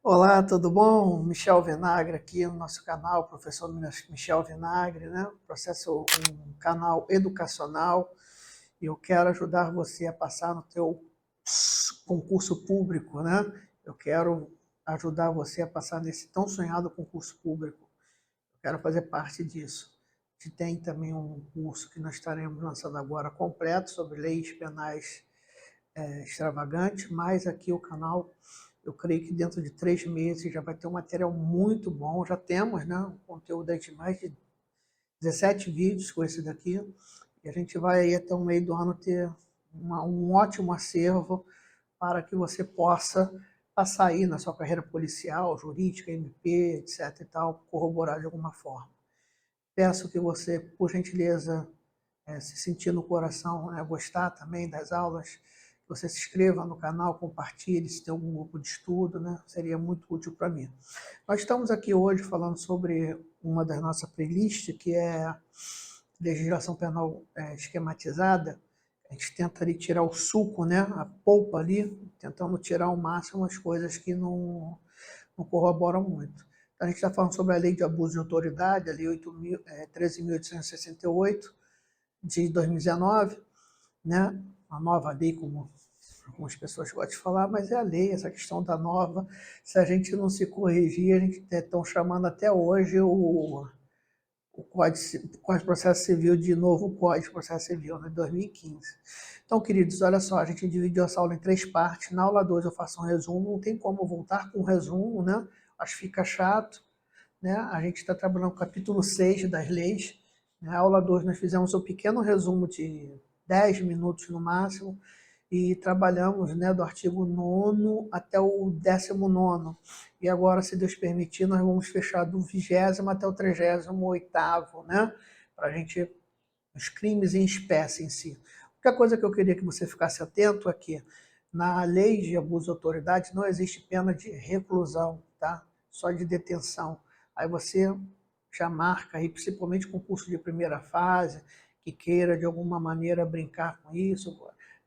Olá, tudo bom? Michel Vinagre aqui no nosso canal, professor Michel Vinagre, né? Um canal educacional e eu quero ajudar você a passar no teu concurso público, né? Eu quero ajudar você a passar nesse tão sonhado concurso público. Eu quero fazer parte disso. A gente tem também um curso que nós estaremos lançando agora completo sobre leis penais extravagantes, mas aqui o canal eu creio que dentro de 3 meses já vai ter um material muito bom. Já temos, né, um conteúdo aí de mais de 17 vídeos com esse daqui. E a gente vai aí até o meio do ano ter um ótimo acervo para que você possa passar aí na sua carreira policial, jurídica, MP, etc e tal, corroborar de alguma forma. Peço que você, por gentileza, se sentir no coração, gostar também das aulas, que você se inscreva no canal, compartilhe, se tem algum grupo de estudo, né? Seria muito útil para mim. Nós estamos aqui hoje falando sobre uma das nossas playlists, que é a legislação penal esquematizada. A gente tenta ali tirar o suco, né? A polpa ali, tentando tirar ao máximo as coisas que não corroboram muito. Então, a gente está falando sobre a lei de abuso de autoridade, a lei 13.868, de 2019, né? A nova lei, como algumas pessoas gostam de falar, mas é a lei, essa questão da nova. Se a gente não se corrigir, a gente estão chamando até hoje o Código de Processo Civil de novo Código de Processo Civil, né, de 2015. Então, queridos, olha só, a gente dividiu essa aula em 3 partes. Na aula 2 eu faço um resumo, não tem como voltar com um resumo, né? Acho que fica chato, né? A gente está trabalhando o capítulo 6 das leis. Na aula 2 nós fizemos um pequeno resumo de 10 minutos no máximo e trabalhamos, né, do artigo 9º até o 19º. E agora, se Deus permitir, nós vamos fechar do 20º até o 38º, né? Para a gente, os crimes em espécie em si. A única coisa que eu queria que você ficasse atento é que na lei de abuso de autoridade não existe pena de reclusão, tá? Só de detenção. Aí você já marca aí, principalmente concurso de primeira fase, que queira de alguma maneira brincar com isso,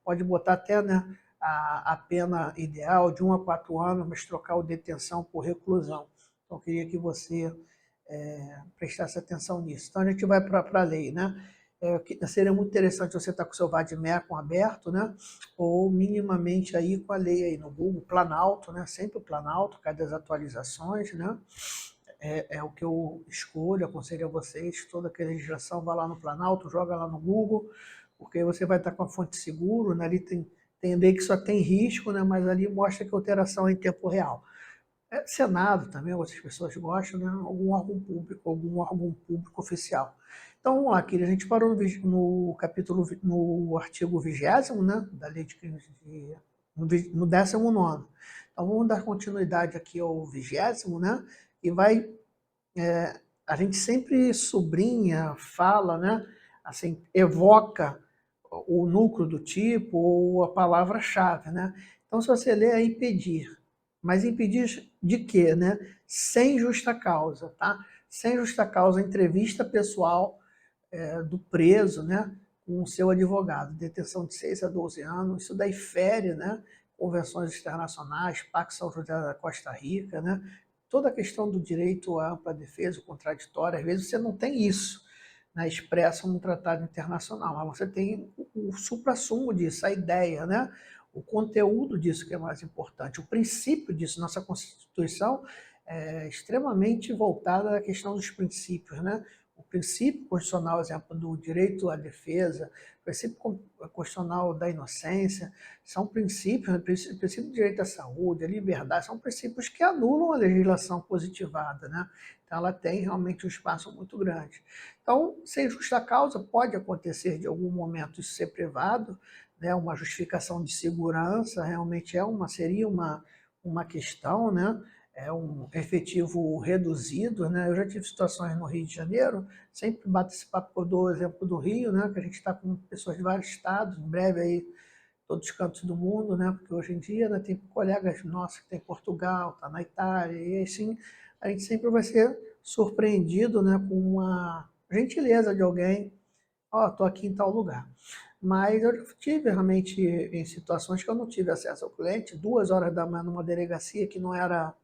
pode botar até, né, a pena ideal de 1 a 4 anos, mas trocar o detenção por reclusão. Então, eu queria que você prestasse atenção nisso. Então, a gente vai para a lei, né? Seria muito interessante você estar com o seu Vademecum aberto, né? Ou minimamente aí com a lei aí no Google, Planalto, né? Sempre o Planalto, cada das atualizações, né? É o que eu escolho, aconselho a vocês, toda a legislação, vá lá no Planalto, joga lá no Google, porque você vai estar com a fonte seguro, né? Ali tem lei que só tem risco, né? Mas ali mostra que a alteração é em tempo real. Senado também, outras pessoas gostam, né? Algum órgão público oficial. Então, vamos lá, querido, a gente parou no artigo 20º, né, da Lei de Crimes no 19º. Então, vamos dar continuidade aqui ao 20º, né, e a gente sempre sublinha, fala, né, assim, evoca o núcleo do tipo ou a palavra-chave, né? Então, se você ler, é impedir. Mas impedir de quê, né? Sem justa causa, tá? Sem justa causa, entrevista pessoal do preso, né, com o seu advogado, detenção de 6 a 12 anos, isso daí fere, né, convenções internacionais, Pacto São José da Costa Rica, né, toda a questão do direito à ampla defesa, o contraditório, às vezes você não tem isso, né, expresso num tratado internacional, mas você tem o suprassumo disso, a ideia, né, o conteúdo disso que é mais importante, o princípio disso. Nossa Constituição é extremamente voltada à questão dos princípios, né? O princípio constitucional, exemplo, do direito à defesa, o princípio constitucional da inocência, são princípios, né? O princípio do direito à saúde, à liberdade, são princípios que anulam a legislação positivada, né? Então, ela tem realmente um espaço muito grande. Então, sem justa causa, pode acontecer de algum momento isso ser privado, né? Uma justificação de segurança, realmente seria uma questão, né? É um efetivo reduzido, né? Eu já tive situações no Rio de Janeiro, sempre bato esse papo, eu dou o exemplo do Rio, né? Que a gente está com pessoas de vários estados, em breve aí todos os cantos do mundo, né? Porque hoje em dia, né, tem colegas nossos que tem em Portugal, tá na Itália, e assim a gente sempre vai ser surpreendido, né, com uma gentileza de alguém. Ó, tô aqui em tal lugar. Mas eu tive realmente em situações que eu não tive acesso ao cliente, 2 horas da manhã numa delegacia que não era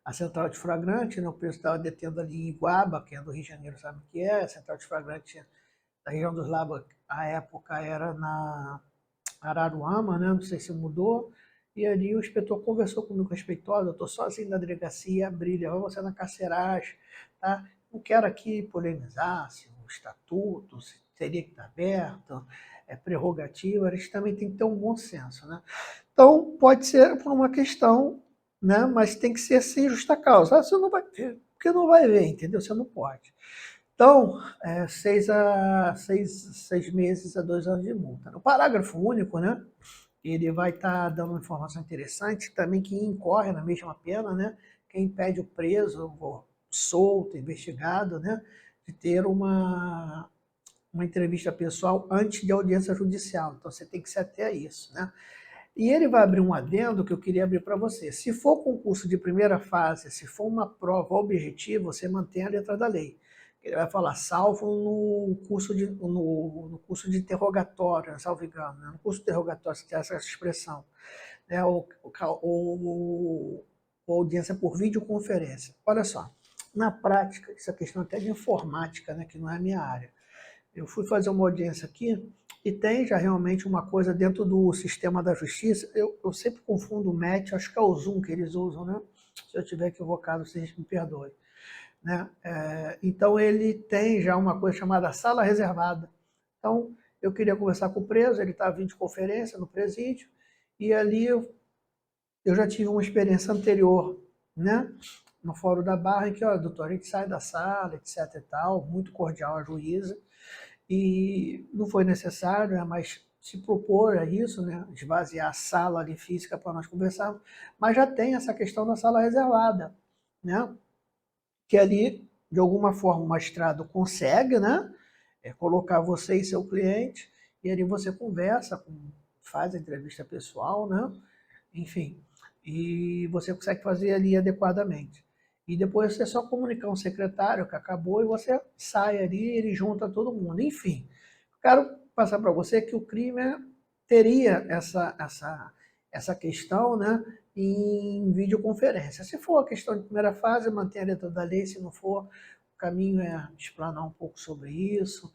A central de flagrante, né, o preso estava detendo ali em Iguaba, quem é do Rio de Janeiro sabe o que é, a central de flagrante da região dos Lagos, à época era na Araruama, né, não sei se mudou, e ali o inspetor conversou comigo respeitoso, eu estou sozinho na delegacia, brilha, vai você na carceragem, tá? Não quero aqui polemizar se o estatuto, se teria que estar aberto, é prerrogativa, a gente também tem que ter um bom senso, né? Então, pode ser por uma questão, né? Mas tem que ser sem justa causa. Ah, você não vai ver, porque não vai ver, entendeu? Você não pode. Então, 6 meses a 2 anos de multa. No parágrafo único, né? Ele vai estar dando uma informação interessante também que incorre na mesma pena, né? Quem impede o preso, ou solto, investigado, né? De ter uma entrevista pessoal antes de audiência judicial. Então, você tem que se ater a isso, né? E ele vai abrir um adendo que eu queria abrir para você. Se for concurso de primeira fase, se for uma prova objetiva, você mantém a letra da lei. Ele vai falar, salvo no curso de interrogatório, salvo engano, né? No curso de interrogatório, se tem essa expressão, né? Ou audiência por videoconferência. Olha só, na prática, isso é questão até de informática, né? Que não é a minha área. Eu fui fazer uma audiência aqui e tem já realmente uma coisa dentro do sistema da justiça. Eu sempre confundo o MET, acho que é o Zoom que eles usam, né? Se eu estiver equivocado, vocês me perdoem. Né? Então, ele tem já uma coisa chamada sala reservada. Então, eu queria conversar com o preso, ele estava em videoconferência no presídio, e ali eu já tive uma experiência anterior, né? No Fórum da Barra, em que, ó, doutor, a gente sai da sala, etc e tal, muito cordial a juíza, e não foi necessário, né, mas se propor a isso, né, esvaziar a sala ali física para nós conversarmos, mas já tem essa questão da sala reservada, né, que ali, de alguma forma, o magistrado consegue, né, colocar você e seu cliente, e ali você conversa, faz a entrevista pessoal, né, enfim, e você consegue fazer ali adequadamente. E depois você só comunicar um secretário que acabou e você sai ali, ele junta todo mundo. Enfim, quero passar para você que o crime teria essa questão, né, em videoconferência. Se for a questão de primeira fase, mantém a letra da lei, se não for, o caminho é explanar um pouco sobre isso,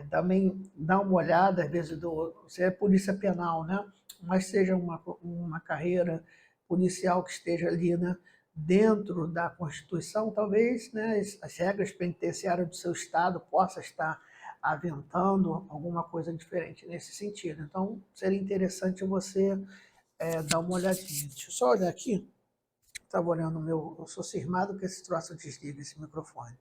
também dar uma olhada, às vezes, você é polícia penal, né, mas seja uma carreira policial que esteja ali, né, dentro da Constituição, talvez, né, as regras penitenciárias do seu estado possa estar aventando alguma coisa diferente nesse sentido. Então, seria interessante você dar uma olhadinha. Deixa eu só olhar aqui. Estava olhando o meu. Eu sou cismado que esse troço desliga esse microfone.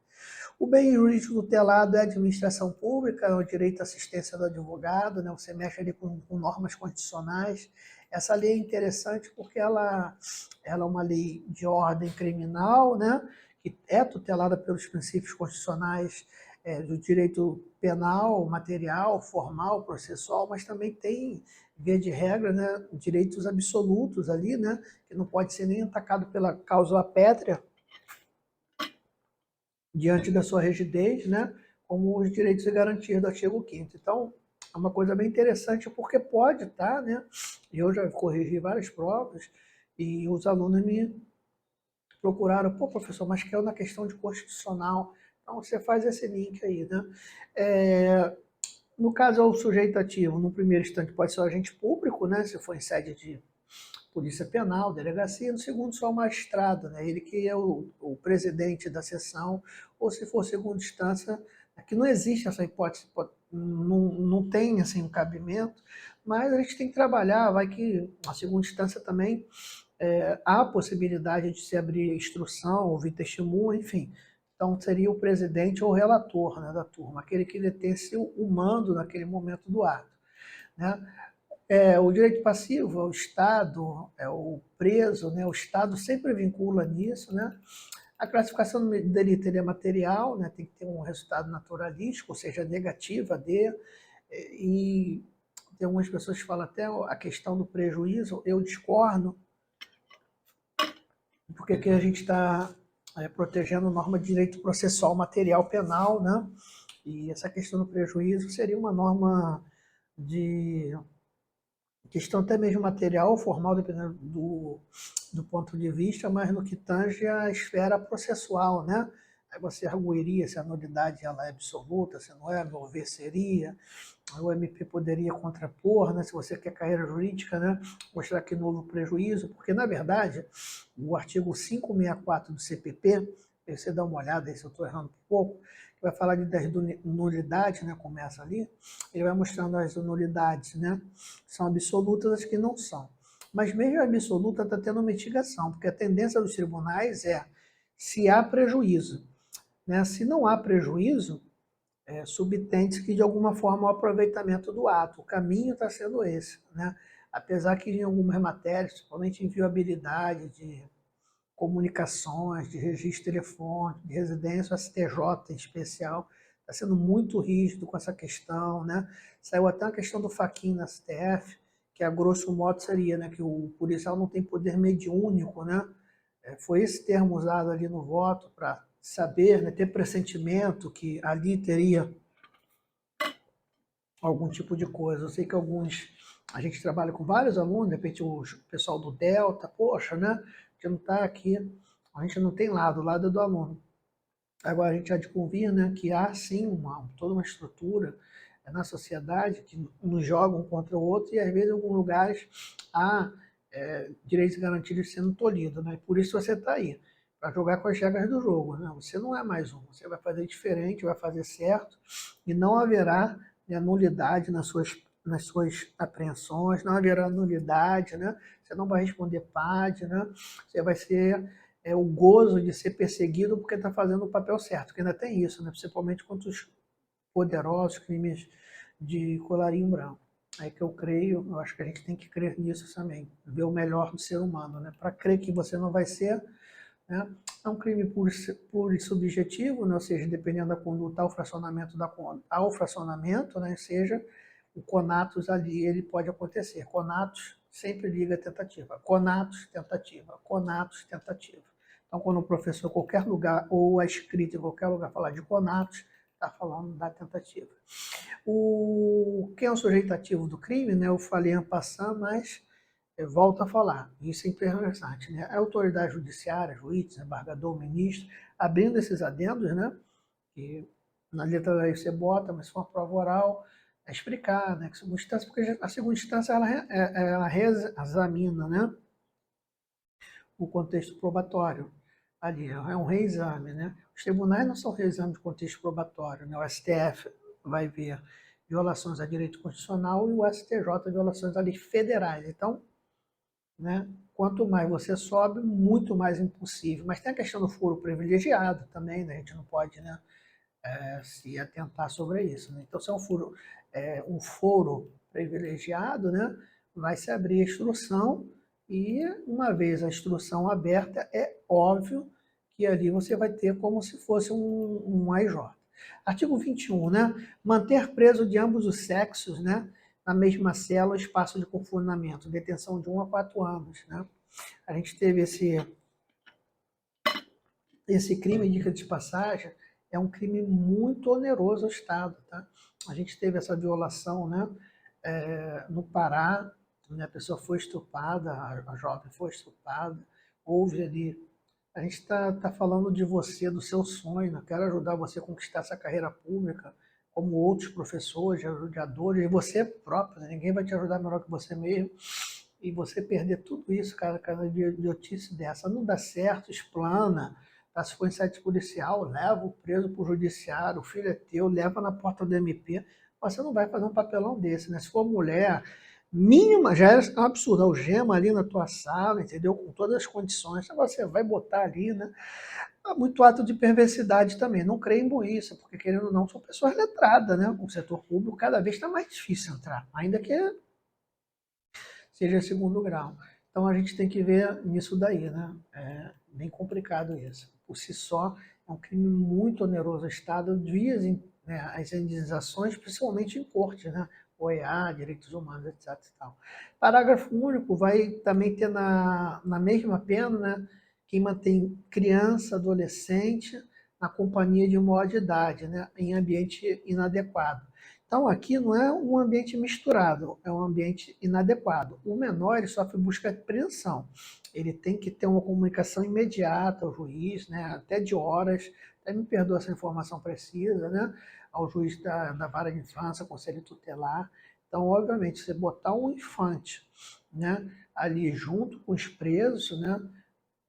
O bem jurídico tutelado é a administração pública, é o direito à assistência do advogado, né? Você mexe ali com normas constitucionais. Essa lei é interessante porque ela é uma lei de ordem criminal, né? Que é tutelada pelos princípios constitucionais do direito penal, material, formal, processual, mas também tem, via de regra, né, direitos absolutos ali, né? Que não pode ser nem atacado pela cláusula pétrea, diante da sua rigidez, né, como os direitos e garantias do artigo 5º. Então, é uma coisa bem interessante, porque pode estar, né, eu já corrigi várias provas, e os alunos me procuraram, pô, professor, mas caiu na questão de constitucional. Então, você faz esse link aí, né. No caso, é o sujeito ativo, no primeiro instante, pode ser o agente público, né, se for em sede de polícia penal, delegacia, no segundo só o magistrado, né? Ele que é o presidente da sessão, ou se for segunda instância, aqui não existe essa hipótese, não tem assim, um cabimento, mas a gente tem que trabalhar, vai que a segunda instância também há a possibilidade de se abrir instrução, ouvir testemunho, enfim. Então seria o presidente ou o relator, né, da turma, aquele que detesse o mando naquele momento do ato, né? O direito passivo é o Estado, é o preso, né? O Estado sempre vincula nisso, né? A classificação do delito é material, né? Tem que ter um resultado naturalístico, ou seja, negativa de, e tem algumas pessoas que falam até a questão do prejuízo, eu discordo, porque aqui a gente está protegendo norma de direito processual material penal, né? E essa questão do prejuízo seria uma norma de questão até mesmo material, formal, dependendo do ponto de vista, mas no que tange a esfera processual, né? Aí você arguiria se a nulidade ela é absoluta, se não é, meu ver seria, o MP poderia contrapor, né, se você quer carreira jurídica, né, mostrar que não houve prejuízo, porque, na verdade, o artigo 564 do CPP, você dá uma olhada aí se eu estou errando um pouco, vai falar das nulidades, né, começa ali, ele vai mostrando as nulidades, né, são absolutas, as que não são. Mas mesmo a absoluta está tendo mitigação, porque a tendência dos tribunais é se há prejuízo. Né? Se não há prejuízo, subtende-se que de alguma forma o aproveitamento do ato. O caminho está sendo esse. Né? Apesar que em algumas matérias, principalmente em viabilidade de comunicações, de registro telefônico, de residência, o STJ em especial, está sendo muito rígido com essa questão. Né? Saiu até a questão do faquin na STF, que a grosso modo seria, né, que o policial não tem poder mediúnico, né? Foi esse termo usado ali no voto para saber, né, ter pressentimento que ali teria algum tipo de coisa. Eu sei que alguns, a gente trabalha com vários alunos, de repente o pessoal do Delta, poxa, né, a gente não está aqui, a gente não tem lado, o lado é do aluno. Agora a gente há de convir, né, que há sim toda uma estrutura na sociedade que nos joga um contra o outro e às vezes em alguns lugares há direitos garantidos sendo tolhidos, né? Por isso você está aí, para jogar com as regras do jogo, né? Você não é mais um, você vai fazer diferente, vai fazer certo e não haverá, né, nulidade nas suas apreensões, não haverá nulidade, né? Você não vai responder PAD, né? Você vai ser o gozo de ser perseguido porque está fazendo o papel certo, que ainda tem isso, né? Principalmente contra os poderosos crimes de colarinho branco. É que eu creio, eu acho que a gente tem que crer nisso também, ver o melhor do ser humano, né? Para crer que você não vai ser, né? É um crime puro e subjetivo, né? Ou seja, dependendo da conduta, ao fracionamento ao fracionamento, né? Seja o conatus ali, ele pode acontecer. Conatus sempre liga a tentativa. Conatus, tentativa. Conatus, tentativa. Então, quando o professor, em qualquer lugar, ou a escrita em qualquer lugar, falar de conatus, está falando da tentativa. Quem é o sujeito ativo do crime, né? Eu falei em passando, mas volto a falar. Isso é interessante, né? A autoridade judiciária, juiz, desembargador, ministro, abrindo esses adendos, né? Que na letra da lei você bota, mas se for uma prova oral, é explicar, né? Que segunda instância, porque a segunda instância ela reexamina, né? O contexto probatório. Ali é um reexame, né? Os tribunais não são reexame de contexto probatório, né? O STF vai ver violações a direito constitucional e o STJ violações a leis federais. Então, né, quanto mais você sobe, muito mais impossível. Mas tem a questão do foro privilegiado também, né? A gente não pode, né, se atentar sobre isso. Né? Então, se é um foro privilegiado, né, vai se abrir a instrução e, uma vez a instrução aberta, é óbvio que ali você vai ter como se fosse um AIJ. Artigo 21, né? Manter preso de ambos os sexos, né, na mesma cela ou espaço de confinamento, detenção de 1 a 4 anos. Né? A gente teve esse crime, dica de passagem, é um crime muito oneroso ao Estado. Tá? A gente teve essa violação, né, no Pará, né, a pessoa foi estuprada, a jovem foi estuprada, houve ali. A gente está falando de você, do seu sonho, né? Quero ajudar você a conquistar essa carreira pública, como outros professores, ajudadores, e você próprio, né? Ninguém vai te ajudar melhor que você mesmo. E você perder tudo isso, cara, cada idiotice dessa, não dá certo, explana, tá? Se for em site policial, leva o preso para o judiciário, o filho é teu, leva na porta do MP, você não vai fazer um papelão desse, né? Se for mulher, mínima, já é um absurdo, algema ali na tua sala, entendeu? Com todas as condições, então você vai botar ali, né? Há muito ato de perversidade também, não creio em burrice, porque querendo ou não, são pessoas letradas, né? O setor público cada vez está mais difícil entrar, ainda que seja segundo grau. Então a gente tem que ver nisso daí, né? É bem complicado isso. Por si só, é um crime muito oneroso ao Estado, via, né, as indenizações, principalmente em corte, né? OEA, direitos humanos, etc. E tal. Parágrafo único vai também ter na mesma pena, né? Quem mantém criança, adolescente na companhia de maior de idade, né? Em ambiente inadequado. Então, aqui não é um ambiente misturado, é um ambiente inadequado. O menor ele sofre busca de apreensão. Ele tem que ter uma comunicação imediata ao juiz, né, até de horas, até me perdoa essa informação precisa, né, ao juiz da vara de infância, conselho tutelar. Então, obviamente, você botar um infante, né, ali junto com os presos, né,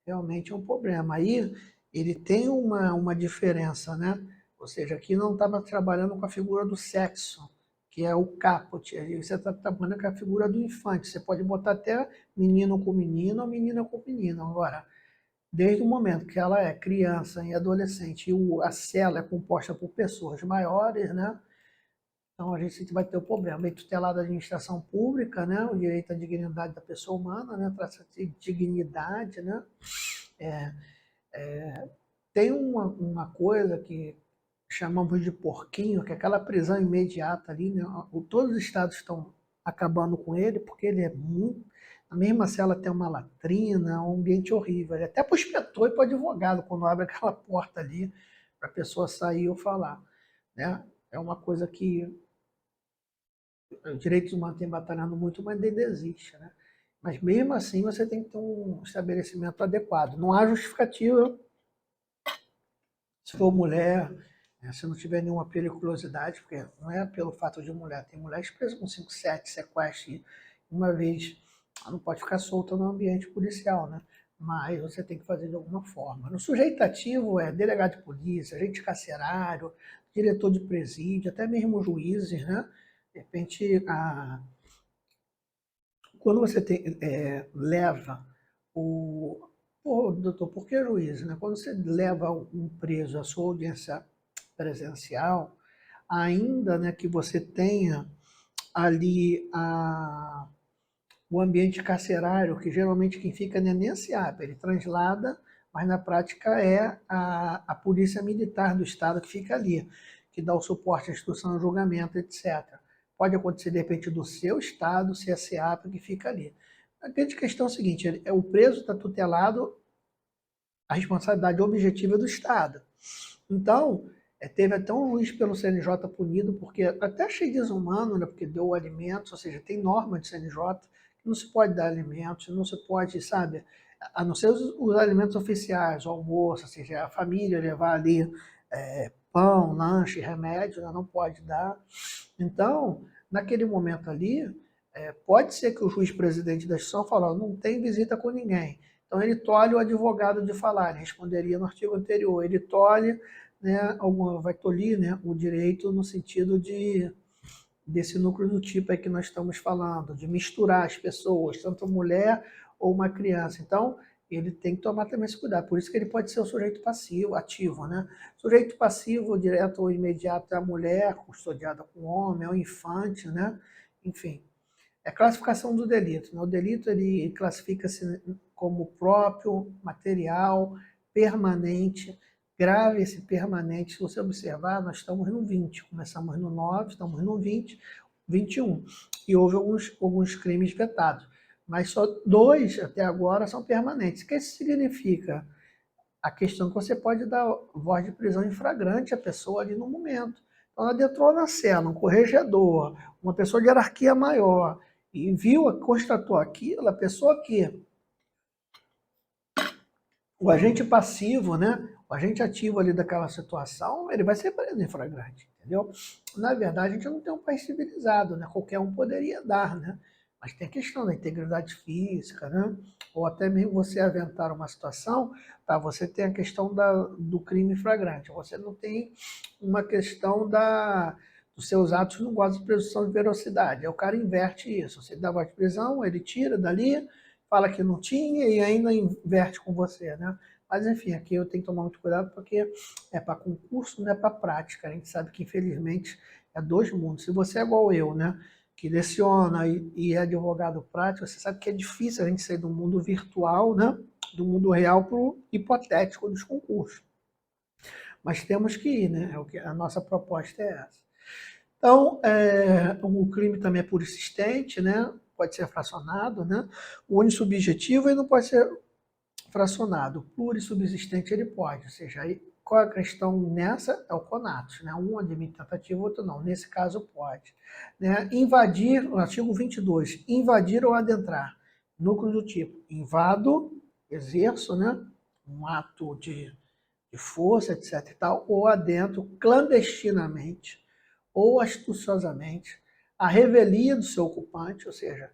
realmente é um problema. Aí ele tem uma diferença, né? Ou seja, aqui não estava trabalhando com a figura do sexo, que é o caput. Aí você está trabalhando com a figura do infante. Você pode botar até menino com menino ou menina com menino. Agora, desde o momento que ela é criança e adolescente e a cela é composta por pessoas maiores, né? Então a gente vai ter o problema. Bem tutelado da administração pública, né? O direito à dignidade da pessoa humana, né? Trata de dignidade, né? É, tem uma coisa que chamamos de porquinho, que é aquela prisão imediata ali, né? Todos os estados estão acabando com ele, porque ele é muito. A mesma cela tem uma latrina, um ambiente horrível. Ele é até para o inspetor e para o advogado, quando abre aquela porta ali, para a pessoa sair ou falar. Né? É uma coisa que os direitos humanos têm batalhado muito, mas ainda existe. Né? Mas mesmo assim, você tem que ter um estabelecimento adequado. Não há justificativa se for mulher, né, se não tiver nenhuma periculosidade, porque não é pelo fato de mulher, tem mulheres presas com 5, 7 sequestros, e uma vez ela não pode ficar solta no ambiente policial, né? Mas você tem que fazer de alguma forma. No sujeito ativo é delegado de polícia, agente carcerário, diretor de presídio, até mesmo juízes, né? De repente, quando você leva o. Pô, doutor, por que juiz? Né? Quando você leva um preso à sua audiência presencial, ainda né, que você tenha ali o ambiente carcerário, que geralmente quem fica não é nem a SEAP, ele translada, mas na prática é a polícia militar do estado que fica ali, que dá o suporte à instrução, ao julgamento, etc. Pode acontecer, de repente, do seu estado, se é a SEAP que fica ali. A grande questão é a seguinte, o preso está tutelado, a responsabilidade objetiva é do Estado. Então, teve até um juiz pelo CNJ punido, porque até achei desumano, né, porque deu alimentos, ou seja, tem norma de CNJ, que não se pode dar alimentos, não se pode, sabe, a não ser os alimentos oficiais, o almoço, ou seja, a família levar ali pão, lanche, remédio, né, não pode dar. Então, naquele momento ali, pode ser que o juiz presidente da instituição fale, não tem visita com ninguém. Então ele tolhe o advogado de falar, ele responderia no artigo anterior, ele tolhe, né, vai tolir né, o direito no sentido desse núcleo do tipo aí que nós estamos falando, de misturar as pessoas, tanto a mulher ou uma criança. Então, ele tem que tomar também esse cuidado. Por isso que ele pode ser o sujeito passivo, ativo, né? Sujeito passivo, direto ou imediato, é a mulher, custodiada com o homem, é o infante, né? Enfim, é a classificação do delito. Né? O delito ele classifica-se como próprio, material, permanente, grave esse permanente. Se você observar, nós estamos no 20, começamos no 9, estamos no 20, 21. E houve alguns crimes vetados. Mas só 2 até agora são permanentes. O que isso significa? A questão é que você pode dar voz de prisão em flagrante à pessoa ali no momento. Então, ela adentrou na cela, um corregedor, uma pessoa de hierarquia maior, e viu, constatou aquilo, a pessoa que o agente passivo, né? O agente ativo ali daquela situação, ele vai ser preso em flagrante, entendeu? Na verdade, a gente não tem um país civilizado, né? Qualquer um poderia dar, né? Mas tem a questão da integridade física, né? Ou até mesmo você aventar uma situação, tá? Você tem a questão do crime flagrante, você não tem uma questão dos seus atos não gozam de presunção de velocidade. Aí o cara inverte isso. Você dá voz de prisão, ele tira dali, fala que não tinha e ainda inverte com você, né? Mas enfim, aqui eu tenho que tomar muito cuidado porque é para concurso, não é para prática. A gente sabe que infelizmente é dois mundos. Se você é igual eu, né, que leciona e é advogado prático, você sabe que é difícil a gente sair do mundo virtual, né, do mundo real para o hipotético dos concursos. Mas temos que ir, né? A nossa proposta é essa. Então, o crime também é plurissistente, né? Pode ser fracionado, né? O unissubjetivo ele não pode ser fracionado. O plurissubsistente ele pode, ou seja, aí qual é a questão nessa? É o conatos, né? Um admite tentativa, outro não. Nesse caso, pode. Né? Invadir, o artigo 22, invadir ou adentrar. Núcleo do tipo, invado, exerço, né? Um ato de força, etc. E tal, ou adentro clandestinamente ou astuciosamente a revelia do seu ocupante, ou seja,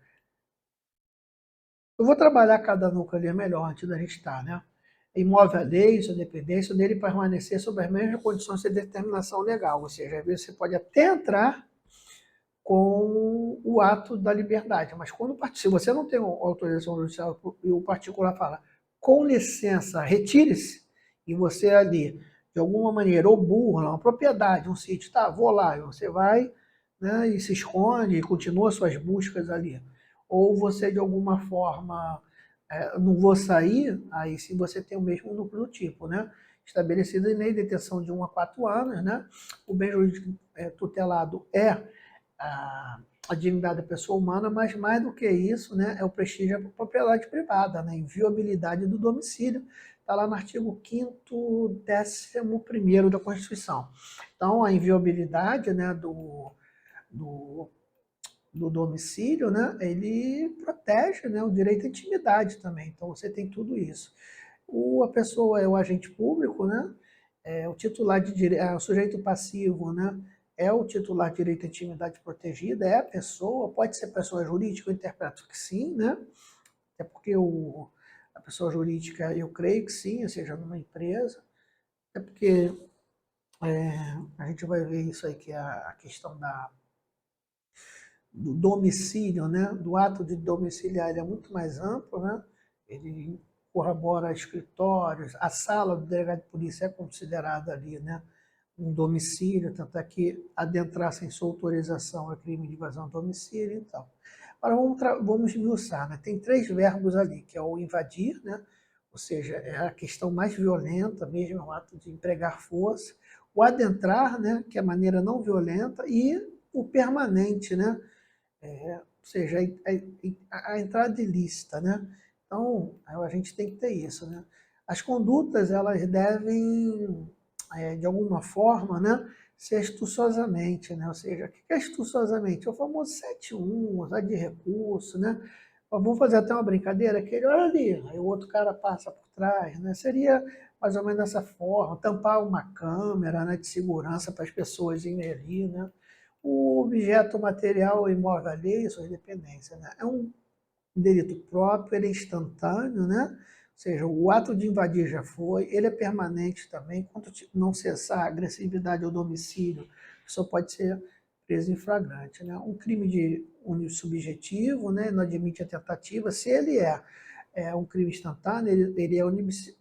eu vou trabalhar cada núcleo ali melhor antes da gente estar, né? Imóvel alheio, sua dependência, dele permanecer sob as mesmas condições de determinação legal, ou seja, às vezes você pode até entrar com o ato da liberdade, mas quando se você não tem autorização judicial e o particular fala, com licença, retire-se, e você ali, de alguma maneira, ou burla uma propriedade, um sítio, tá, vou lá, e você vai, né, e se esconde e continua suas buscas ali. Ou você, de alguma forma, não vou sair, aí sim você tem o mesmo núcleo do tipo, né? Estabelecido em lei de detenção de 1 a 4 anos, né? O bem jurídico tutelado é a dignidade da pessoa humana, mas mais do que isso, né, é o prestígio da propriedade privada, né, inviolabilidade do domicílio, está lá no artigo 5º, 11º da Constituição. Então, a inviolabilidade, né, do, do domicílio, né, ele protege, né, o direito à intimidade também. Então, você tem tudo isso. A pessoa é o agente público, né, o titular de o sujeito passivo, né, é o titular de direito à intimidade protegida, é a pessoa, pode ser pessoa jurídica, eu interpreto que sim, né? Até porque a pessoa jurídica, eu creio que sim, ou seja, numa empresa, é porque a gente vai ver isso aí, que é a questão do domicílio, né? Do ato de domiciliar, ele é muito mais amplo, né? Ele corrobora escritórios, a sala do delegado de polícia é considerada ali, né? Um domicílio, tanto é que adentrar sem sua autorização é crime de invasão do domicílio e tal. Agora vamos esmiuçar, né? Tem 3 verbos ali, que é o invadir, né? Ou seja, é a questão mais violenta mesmo, é o ato de empregar força. O adentrar, né? Que é a maneira não violenta, e o permanente, né? Ou seja, a entrada ilícita, né? Então, a gente tem que ter isso, né? As condutas, elas devem, de alguma forma, né, ser astuciosamente, né? Ou seja, o que é astuciosamente? É o famoso 7-1, usar de recurso, né? Vamos fazer até uma brincadeira, que ele olha ali, aí o outro cara passa por trás, né? Seria mais ou menos dessa forma, tampar uma câmera, né, de segurança para as pessoas irem ali, né? O objeto material imóvel alheio, suas dependências, né? É um delito próprio, ele é instantâneo, né? Ou seja, o ato de invadir já foi, ele é permanente também, enquanto não cessar a agressividade ao domicílio, só pode ser preso em flagrante, né? Um crime de unissubjetivo, né? Não admite a tentativa, se ele é um crime instantâneo, ele é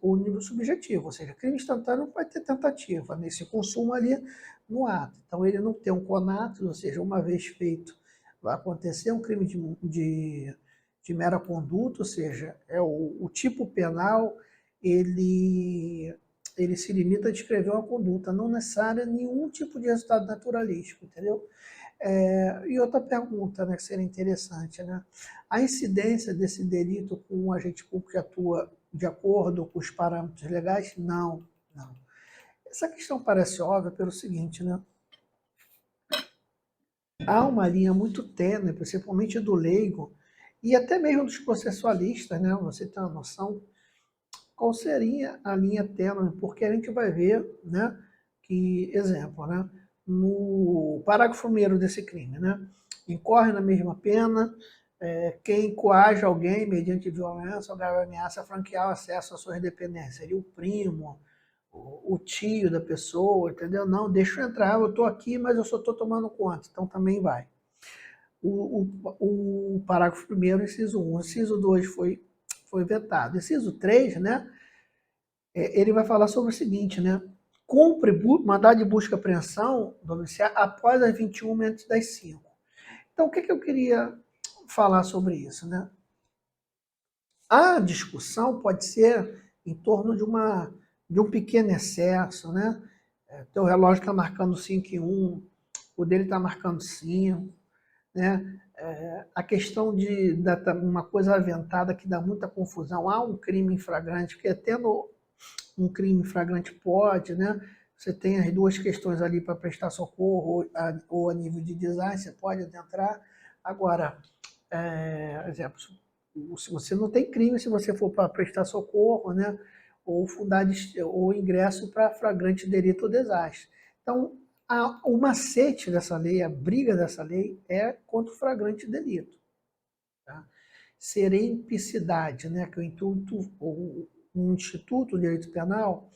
unissubjetivo, ou seja, crime instantâneo não pode ter tentativa, nesse consumo ali no ato. Então, ele não tem um conato, ou seja, uma vez feito, vai acontecer um crime de mera conduta, ou seja, o tipo penal, ele se limita a descrever uma conduta, não necessária nenhum tipo de resultado naturalístico, entendeu? E outra pergunta, né, que seria interessante, né? A incidência desse delito com um agente público que atua de acordo com os parâmetros legais? Não, não. Essa questão parece óbvia pelo seguinte, né? Há uma linha muito tênue, principalmente do leigo, e até mesmo dos processualistas, né? Você tem uma noção qual seria a linha tênue, porque a gente vai ver, né, que, exemplo, né, no parágrafo 1º desse crime, né, incorre na mesma pena quem coage alguém mediante violência ou grave ameaça a franquear o acesso às suas dependências. Seria o primo, o tio da pessoa, entendeu? Não, deixa eu entrar, eu estou aqui, mas eu só estou tomando conta, então também vai. O parágrafo 1º, inciso 1. O inciso 2 foi vetado. Inciso 3, né, ele vai falar sobre o seguinte, né, cumpre mandado de busca e apreensão domiciliar após as 21 antes das 5. Então, o que eu queria falar sobre isso, né? A discussão pode ser em torno de um pequeno excesso, né? Teu relógio está marcando 5:1, o dele está marcando 5, né? A questão de uma coisa aventada que dá muita confusão. Há um crime em flagrante, porque tendo um crime flagrante pode, né? Você tem as duas questões ali para prestar socorro ou a nível de design, você pode adentrar. Agora, exemplo, se você não tem crime, se você for para prestar socorro, né? Ou fundar ou ingresso para flagrante delito ou desastre. Então, o macete dessa lei, a briga dessa lei é contra o flagrante delito. Tá? Serempicidade, né? Que é o intuito, ou um instituto de direito penal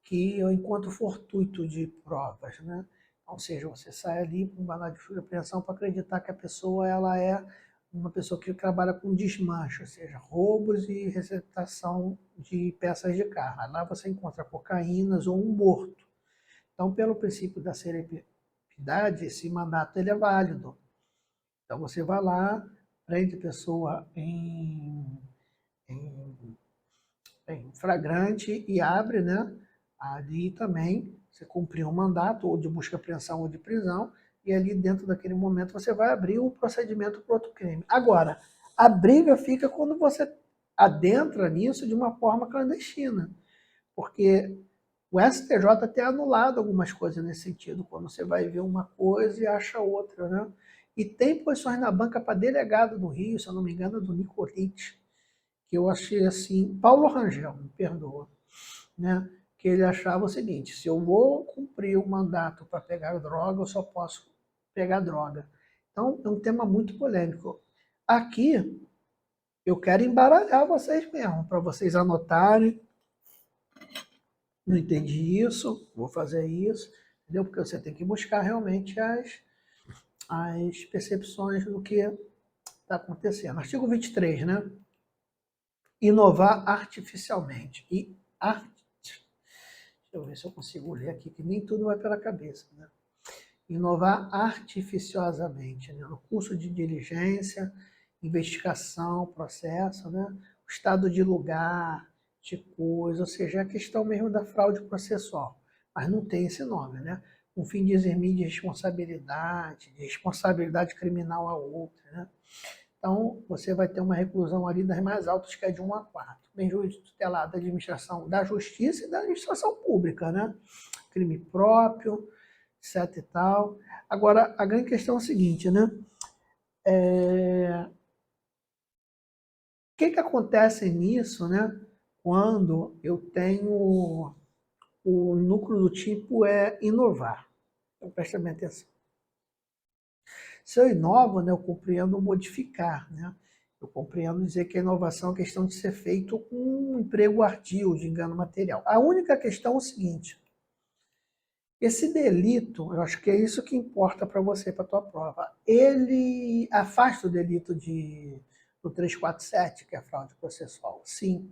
que eu encontro fortuito de provas, né? Ou seja, você sai ali com um mandado de apreensão para acreditar que a pessoa ela é uma pessoa que trabalha com desmanche, ou seja, roubos e receptação de peças de carro. Lá você encontra cocaínas ou um morto. Então, pelo princípio da serendipidade, esse mandato ele é válido. Então, você vai lá, prende a pessoa em flagrante e abre, né? Ali também você cumpriu um mandato ou de busca, apreensão ou de prisão, e ali dentro daquele momento você vai abrir um procedimento para outro crime. Agora, a briga fica quando você adentra nisso de uma forma clandestina, porque o STJ tem anulado algumas coisas nesse sentido, quando você vai ver uma coisa e acha outra, né? E tem posições na banca para delegado do Rio, se eu não me engano, do Nicolite, que eu achei assim, Paulo Rangel, me perdoa, né? Que ele achava o seguinte: se eu vou cumprir o mandato para pegar droga, eu só posso pegar droga. Então, é um tema muito polêmico. Aqui, eu quero embaralhar vocês mesmo, para vocês anotarem. Não entendi isso, vou fazer isso, entendeu? Porque você tem que buscar realmente as percepções do que está acontecendo. Artigo 23, né? Inovar artificialmente. Deixa eu ver se eu consigo ler aqui, que nem tudo vai pela cabeça, né? Inovar artificiosamente, né? No curso de diligência, investigação, processo, né? O estado de lugar, de coisa, ou seja, é a questão mesmo da fraude processual. Mas não tem esse nome, né? Com fim de eximir de responsabilidade criminal a outra, né? Então, você vai ter uma reclusão ali das mais altas, que é de 1 a 4. Bem juízo tutelado da administração da justiça e da administração pública, né? Crime próprio, etc e tal. Agora, a grande questão é o seguinte, né? O que acontece nisso, né? Quando eu tenho o núcleo do tipo é inovar. Então, preste bem atenção. Se eu inovo, né, eu compreendo modificar, né? Eu compreendo dizer que a inovação é questão de ser feito com um emprego ardio, de engano material. A única questão é o seguinte: esse delito, eu acho que é isso que importa para você, para a tua prova, ele afasta o delito do 347, que é a fraude processual? Sim.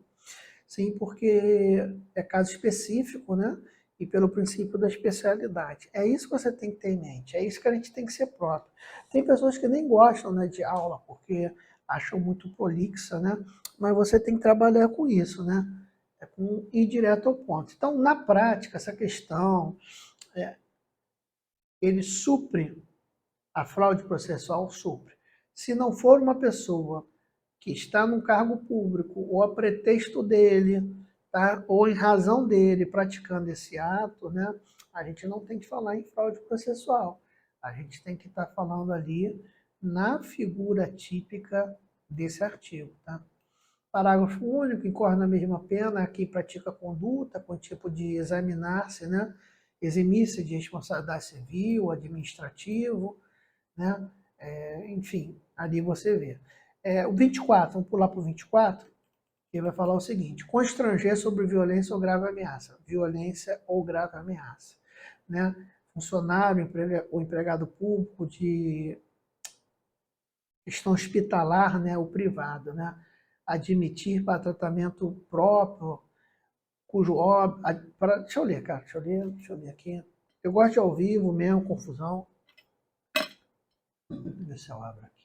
Sim, porque é caso específico, né? E pelo princípio da especialidade. É isso que você tem que ter em mente, é isso que a gente tem que ser próprio. Tem pessoas que nem gostam, né, de aula, porque acham muito prolixa, né? Mas você tem que trabalhar com isso, né? É com ir direto ao ponto. Então, na prática, essa questão, ele supre a fraude processual, supre. Se não for uma pessoa que está num cargo público, ou a pretexto dele, tá? Ou em razão dele praticando esse ato, né? A gente não tem que falar em fraude processual. A gente tem que estar falando ali na figura típica desse artigo, tá? Parágrafo único, incorre na mesma pena quem pratica conduta com tipo de examinar-se, né? Eximir-se de responsabilidade civil, administrativo, né? Enfim, ali você vê. O 24, vamos pular para o 24, ele vai falar o seguinte: constranger sobre violência ou grave ameaça. Violência ou grave ameaça. Né? Funcionário ou empregado público de questão hospitalar, né? O privado, né? Admitir para tratamento próprio, cujo óbito. Deixa eu ler, cara, deixa eu ler aqui. Eu gosto de ao vivo mesmo, confusão. Deixa eu ver se eu abro aqui.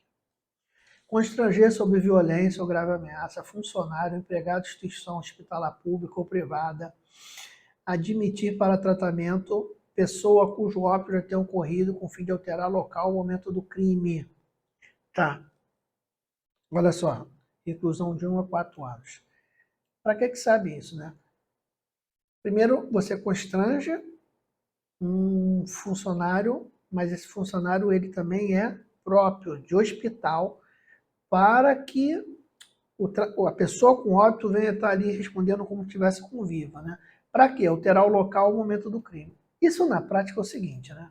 Constranger sob violência ou grave ameaça funcionário, empregado de instituição hospitalar pública ou privada, admitir para tratamento pessoa cujo óbito já tenha ocorrido com o fim de alterar local ou momento do crime. Tá. Olha só, reclusão de 1 a 4 anos. Para que serve isso, né? Primeiro, você constrange um funcionário, mas esse funcionário ele também é próprio de hospital, para que a pessoa com óbito venha estar ali respondendo como se estivesse com viva, né? Para quê? Alterar o local, o momento do crime. Isso na prática é o seguinte, né?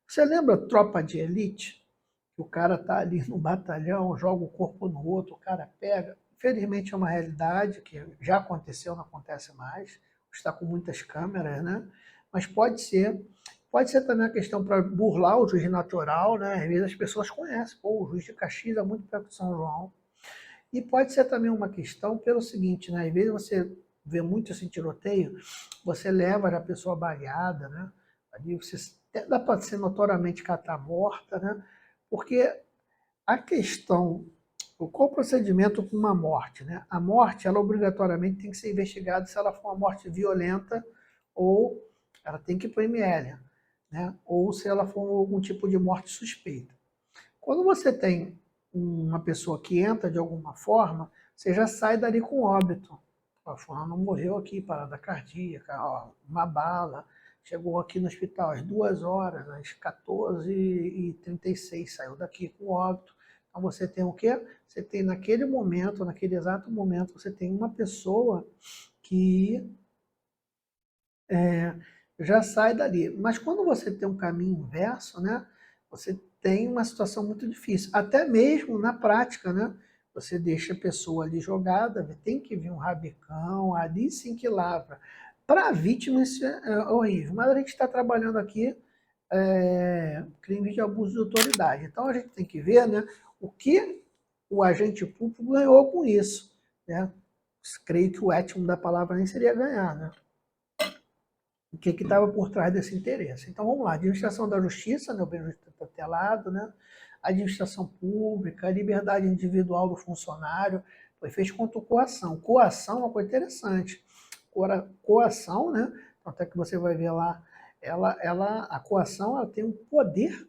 Você lembra Tropa de Elite? Que o cara tá ali no batalhão, joga o corpo no outro, o cara pega. Infelizmente é uma realidade que já aconteceu, não acontece mais. Está com muitas câmeras, né? Mas pode ser também a questão para burlar o juiz natural, né? Às vezes as pessoas conhecem, pô, o juiz de Caxias é muito perto de São João. E pode ser também uma questão pelo seguinte, né? Às vezes você vê muito esse tiroteio, você leva a pessoa baleada, né? Ali você dá para ser notoriamente que ela está morta, né? Porque a questão, qual o procedimento com uma morte, né? A morte, ela obrigatoriamente tem que ser investigada se ela for uma morte violenta ou ela tem que ir para o ML, né? Ou se ela for algum tipo de morte suspeita. Quando você tem uma pessoa que entra de alguma forma, você já sai dali com óbito. O fulano morreu aqui, parada cardíaca, ó, uma bala, chegou aqui no hospital às 2 horas, às 14h36, saiu daqui com óbito. Então você tem o quê? Você tem naquele momento, naquele exato momento, você tem uma pessoa que já sai dali. Mas quando você tem um caminho inverso, né, você tem uma situação muito difícil. Até mesmo na prática, né? Você deixa a pessoa ali jogada, tem que vir um rabicão, ali sim que lavra. Para a vítima isso é horrível, mas a gente está trabalhando aqui crime de abuso de autoridade. Então a gente tem que ver, né, o que o agente público ganhou com isso. Né? Creio que o étimo da palavra nem seria ganhar, né? O que estava por trás desse interesse. Então vamos lá, administração da justiça, né, o bem justo tutelado, né, administração pública, a liberdade individual do funcionário, foi feito contra coação. Coação é uma coisa interessante. Coação, né, até que você vai ver lá, a coação ela tem um poder,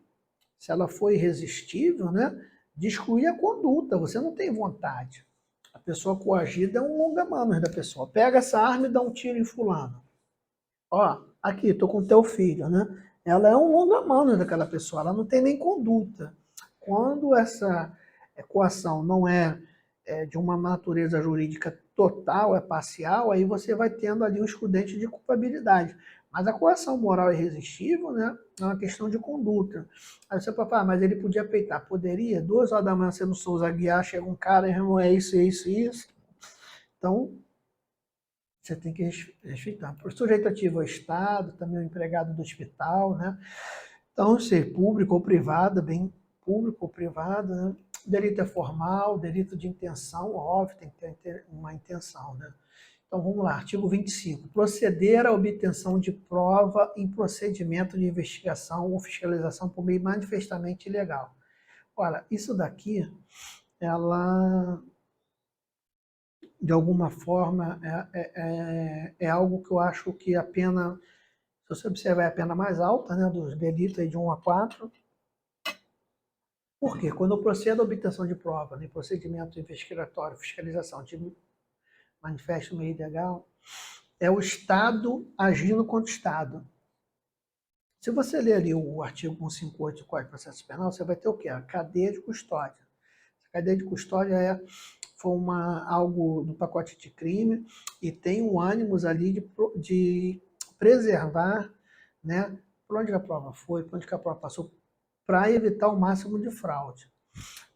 se ela for irresistível, né, de excluir a conduta, você não tem vontade. A pessoa coagida é um longa-manos da pessoa. Pega essa arma e dá um tiro em fulano. Ó, aqui, tô com teu filho, né? Ela é um longa-mano daquela pessoa, ela não tem nem conduta. Quando essa coação não é de uma natureza jurídica total, é parcial, aí você vai tendo ali um excludente de culpabilidade. Mas a coação moral irresistível, né, é uma questão de conduta. Aí você pode falar, mas ele podia peitar. Poderia? 2 horas da manhã, você no Souza Guiar, chega um cara, irmão, é isso, é isso, é isso. Então, você tem que respeitar. Por sujeito ativo ao Estado, também o empregado do hospital, né? Então, ser público ou privado, bem público ou privado, né? Delito é formal, delito de intenção, óbvio, tem que ter uma intenção, né? Então, vamos lá, artigo 25. Proceder à obtenção de prova em procedimento de investigação ou fiscalização por meio manifestamente ilegal. Olha, isso daqui, ela de alguma forma, é algo que eu acho que a pena, se você observar, é a pena mais alta, né, dos delitos aí de 1 a 4. Por quê? Quando eu procedo à obtenção de prova, né, procedimento investigatório, fiscalização de manifesto meio ilegal, é o Estado agindo contra o Estado. Se você ler ali o artigo 158 do Código de Processo Penal, você vai ter o quê? A cadeia de custódia. A cadeia de custódia foi algo no pacote de crime e tem um ânimos ali de preservar, né, por onde a prova foi, por onde a prova passou, para evitar o máximo de fraude.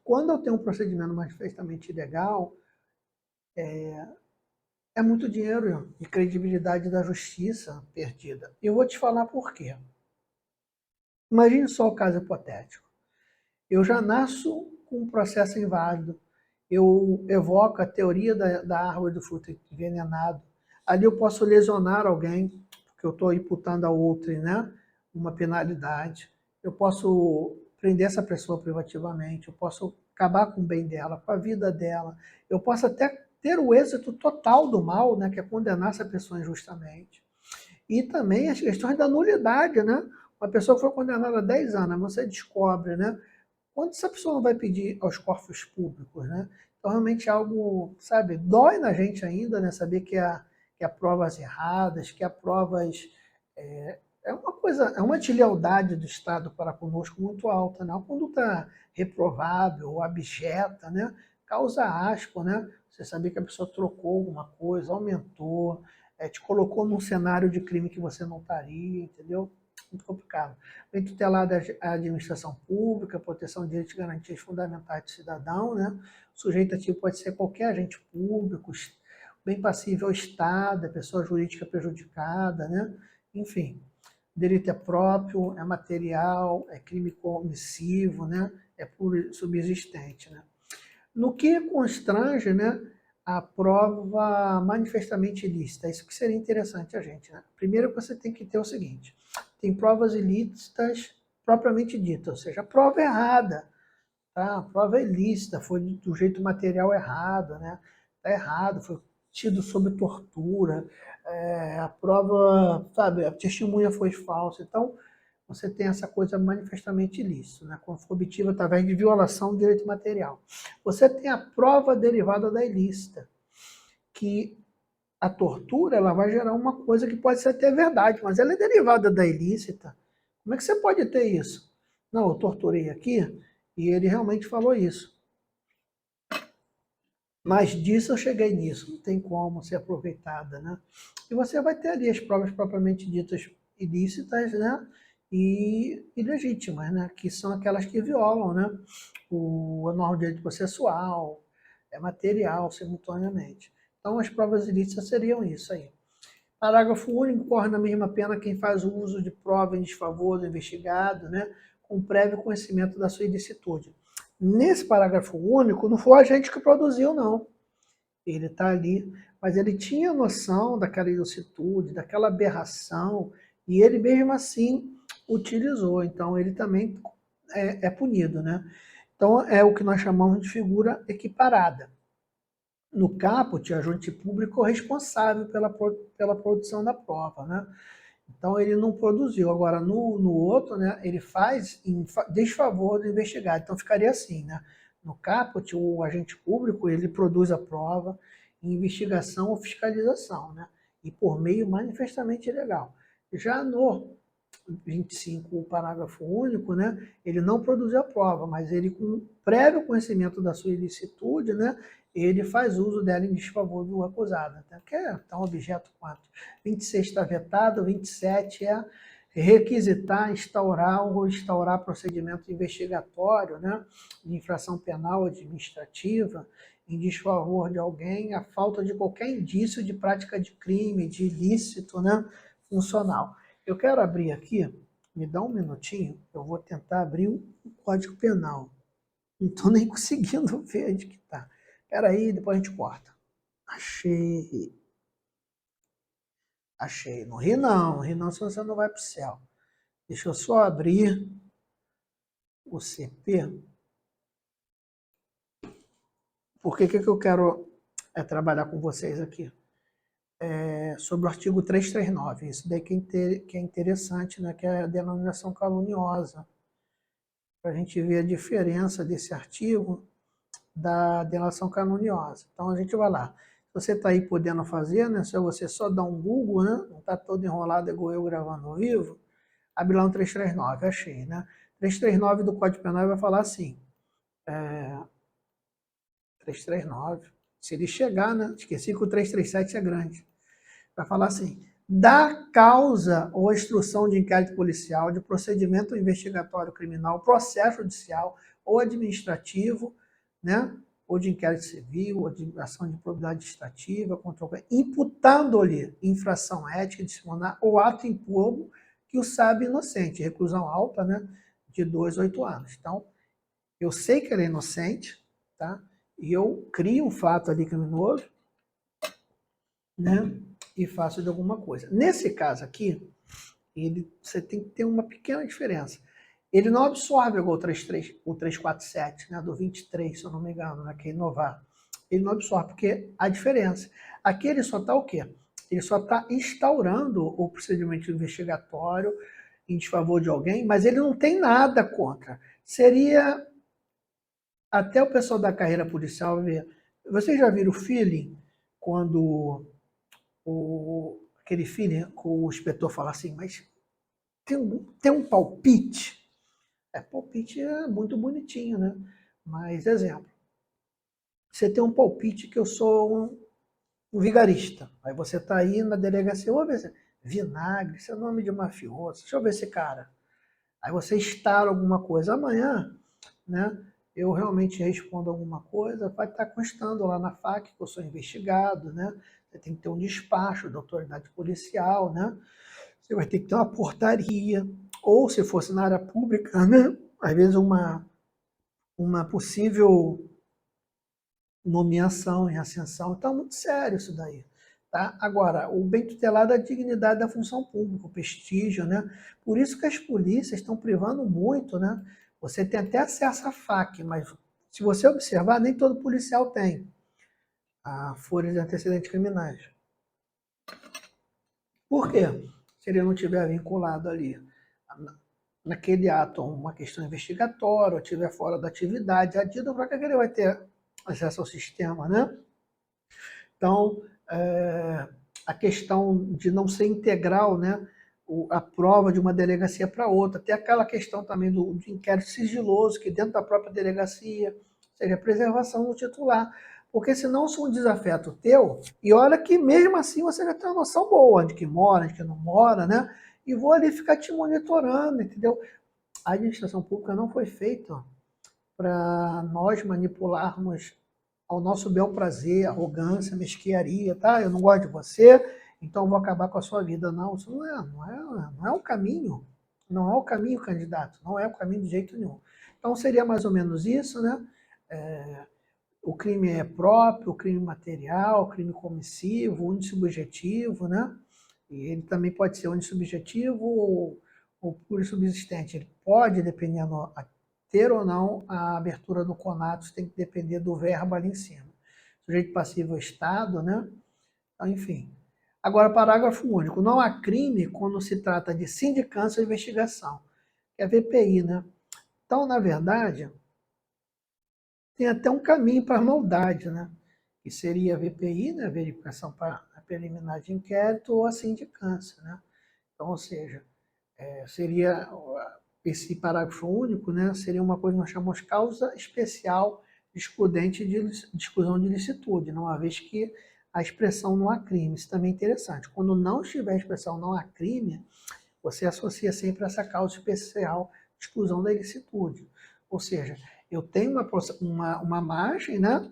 Quando eu tenho um procedimento manifestamente ilegal, é muito dinheiro e credibilidade da justiça perdida. Eu vou te falar por quê. Imagine só o caso hipotético. Eu já nasço com um processo inválido, eu evoco a teoria da árvore do fruto envenenado. Ali eu posso lesionar alguém, porque eu estou imputando a outra, né, uma penalidade. Eu posso prender essa pessoa privativamente, eu posso acabar com o bem dela, com a vida dela. Eu posso até ter o êxito total do mal, né, que é condenar essa pessoa injustamente. E também as questões da nulidade, né? Uma pessoa que foi condenada a 10 anos, você descobre, né? Quando essa pessoa não vai pedir aos corpos públicos, né? Então, realmente é algo, sabe, dói na gente ainda, né? Saber que a há provas erradas, que há provas... é uma deslealdade do Estado para conosco muito alta, né? Uma conduta reprovável, abjeta, né? Causa asco, né? Você saber que a pessoa trocou alguma coisa, aumentou, te colocou num cenário de crime que você não estaria, entendeu? Muito complicado. Bem tutelada a administração pública, proteção de direitos e garantias fundamentais do cidadão, né? O sujeito ativo pode ser qualquer agente público, bem passível ao Estado, a pessoa jurídica prejudicada, né? Enfim, o direito é próprio, é material, é crime comissivo, né? É puro subsistente, né? No que constrange, né, a prova manifestamente ilícita. Isso que seria interessante a gente, né? Primeiro você tem que ter o seguinte, tem provas ilícitas propriamente ditas, ou seja, a prova é errada, tá? A prova é ilícita, foi do jeito material errado, né? Tá errado, foi tido sob tortura, a prova, sabe, a testemunha foi falsa. Então, você tem essa coisa manifestamente ilícita, né? Quando for obtida através de violação do direito material. Você tem a prova derivada da ilícita, que a tortura ela vai gerar uma coisa que pode ser até verdade, mas ela é derivada da ilícita. Como é que você pode ter isso? Não, eu torturei aqui e ele realmente falou isso. Mas disso eu cheguei nisso, não tem como ser aproveitada, né? E você vai ter ali as provas propriamente ditas ilícitas, né? E ilegítimas, né? Que são aquelas que violam, né? A norma de direito processual, material, simultaneamente. Então, as provas ilícitas seriam isso aí. Parágrafo único, corre na mesma pena quem faz o uso de prova em desfavor do investigado, né? Com prévio conhecimento da sua ilicitude. Nesse parágrafo único, não foi a gente que produziu, não. Ele está ali, mas ele tinha noção daquela ilicitude, daquela aberração, e ele mesmo assim utilizou. Então, ele também é punido, né? Então, é o que nós chamamos de figura equiparada. No caput, agente público responsável pela produção da prova, né? Então, ele não produziu. Agora, no outro, né, ele faz em desfavor do investigado. Então, ficaria assim, né? No caput, o agente público, ele produz a prova em investigação ou fiscalização, né? E por meio manifestamente ilegal. Já no 25, o parágrafo único, né, ele não produziu a prova, mas ele, com prévio conhecimento da sua ilicitude, né, ele faz uso dela em desfavor do acusado, até que é tão objeto quanto. 26 está vetado, 27 é requisitar, instaurar procedimento investigatório, né, de infração penal administrativa, em desfavor de alguém, a falta de qualquer indício de prática de crime, de ilícito, né, funcional. Eu quero abrir aqui, me dá um minutinho, eu vou tentar abrir o Código Penal. Não estou nem conseguindo ver onde que está. Espera aí, depois a gente corta. Achei. Achei. Não ri não, senão você não vai para o céu. Deixa eu só abrir o CP. Porque que eu quero trabalhar com vocês aqui? Sobre o artigo 339. Isso daí que é interessante, né? Que é a denominação caluniosa. Para a gente ver a diferença desse artigo da delação caluniosa. Então a gente vai lá. Se você está aí podendo fazer, né? Se você só dá um Google, né? Não está todo enrolado igual eu gravando ao vivo, abre lá um 339, achei, né? 339 do Código Penal vai falar assim, 339, se ele chegar, né? Esqueci que o 337 é grande. Vai falar assim, da causa ou instrução de inquérito policial, de procedimento investigatório criminal, processo judicial ou administrativo, né? Ou de inquérito civil, ou de ação de probidade administrativa, imputando-lhe infração ética, disciplinar ou ato impróprio que o sabe inocente, reclusão alta, né? De 2 a 8 anos. Então, eu sei que ele é inocente, tá? E eu crio um fato ali criminoso, né? E faço de alguma coisa. Nesse caso aqui, você tem que ter uma pequena diferença. Ele não absorve igual o 347, né, do 23, se eu não me engano, né, que é inovar. Ele não absorve, porque a diferença. Aqui ele só está o quê? Ele só está instaurando o procedimento investigatório em desfavor de alguém, mas ele não tem nada contra. Seria até o pessoal da carreira policial ver. Vocês já viram o feeling quando aquele feeling que o inspetor fala assim, mas tem um palpite? Palpite é muito bonitinho, né? Mas, exemplo, você tem um palpite que eu sou um vigarista. Aí você está aí na delegacia, ô, Vinagre, esse é nome de mafioso, deixa eu ver esse cara. Aí você instala alguma coisa. Amanhã, né, eu realmente respondo alguma coisa, vai estar constando lá na FAQ que eu sou investigado, né? Você tem que ter um despacho da autoridade policial, né? Você vai ter que ter uma portaria, ou se fosse na área pública, né? Às vezes uma possível nomeação em ascensão. Então, é muito sério isso daí. Tá? Agora, o bem tutelado é a dignidade da função pública, o prestígio, né? Por isso que as polícias estão privando muito, né? Você tem até acesso à FAQ, mas se você observar, nem todo policial tem a folha de antecedentes criminais. Por quê? Se ele não tiver vinculado ali naquele ato a uma questão investigatória, ou estiver fora da atividade, a dita para que ele vai ter acesso ao sistema, né? Então, a questão de não ser integral, né? A prova de uma delegacia para outra. Tem aquela questão também do inquérito sigiloso, que dentro da própria delegacia, ou seja, a preservação do titular. Porque senão se um desafeto teu, e olha que mesmo assim você já tem uma noção boa de que mora, de que não mora, né? E vou ali ficar te monitorando, entendeu? A administração pública não foi feita para nós manipularmos ao nosso bel prazer, arrogância, mesquinharia, tá? Eu não gosto de você, então vou acabar com a sua vida. Não, isso não é o caminho. Não é o caminho, candidato. Não é o caminho de jeito nenhum. Então seria mais ou menos isso, né? O crime é próprio, o crime material, o crime comissivo, unissubjetivo, né? E ele também pode ser unissubjetivo ou plurissubsistente. Ele pode, dependendo ter ou não a abertura do conatus, tem que depender do verbo ali em cima. Sujeito passivo é Estado, né? Então, enfim. Agora, parágrafo único. Não há crime quando se trata de sindicância ou investigação, que é a VPI, né? Então, na verdade, tem até um caminho para a maldade, né? Que seria a VPI, né? Verificação para a preliminar de inquérito, ou a sindicância, né? Então, ou seja, seria esse parágrafo único, né, seria uma coisa que nós chamamos causa especial excludente de exclusão de licitude, não uma vez que a expressão não há crime. Isso também é interessante. Quando não estiver a expressão não há crime, você associa sempre essa causa especial de exclusão da ilicitude. Ou seja, eu tenho uma margem, né,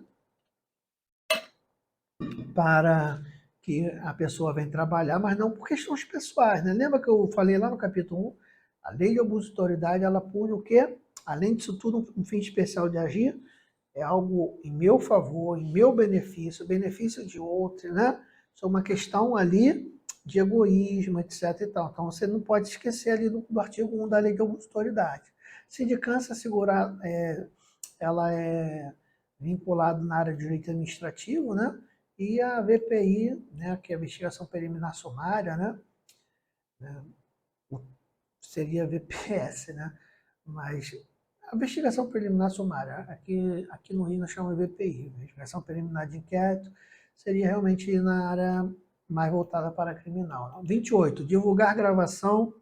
para que a pessoa venha trabalhar, mas não por questões pessoais, né? Lembra que eu falei lá no capítulo 1? A lei de abuso de autoridade, ela pune o quê? Além disso tudo, um fim especial de agir, é algo em meu favor, em meu benefício, benefício de outro, né? Isso é uma questão ali de egoísmo, etc. E tal. Então, você não pode esquecer ali do artigo 1 da lei de abuso de autoridade. Sindicância segurar, ela é vinculada na área de direito administrativo, né? E a VPI, né, que é a investigação preliminar sumária, né? Seria a VPS, né? Mas a investigação preliminar sumária, aqui no Rio nós chamamos de VPI, investigação preliminar de inquérito, seria realmente na área mais voltada para a criminal. 28. Divulgar gravação,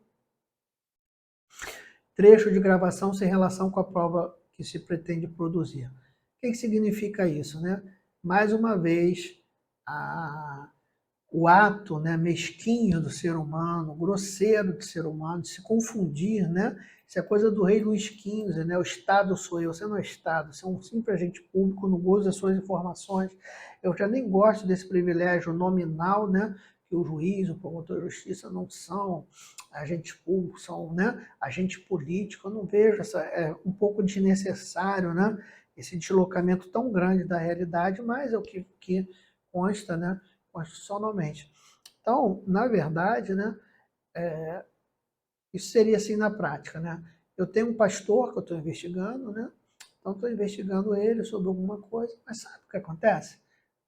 trecho de gravação sem relação com a prova que se pretende produzir. O que significa isso, né? Mais uma vez, o ato, né, mesquinho do ser humano, grosseiro do ser humano, de se confundir, né? Isso é coisa do rei Luís XV, né? O Estado sou eu, você não é Estado, você é um simples agente público, não goza das suas informações. Eu já nem gosto desse privilégio nominal, né? Que o juiz, o promotor de justiça não são agentes públicos, são, né, agente político. Eu não vejo um pouco desnecessário, né? Esse deslocamento tão grande da realidade, mas é o que consta, né, constitucionalmente. Então, na verdade, né, isso seria assim na prática, né? Eu tenho um pastor que eu estou investigando, né? Então, estou investigando ele sobre alguma coisa, mas sabe o que acontece?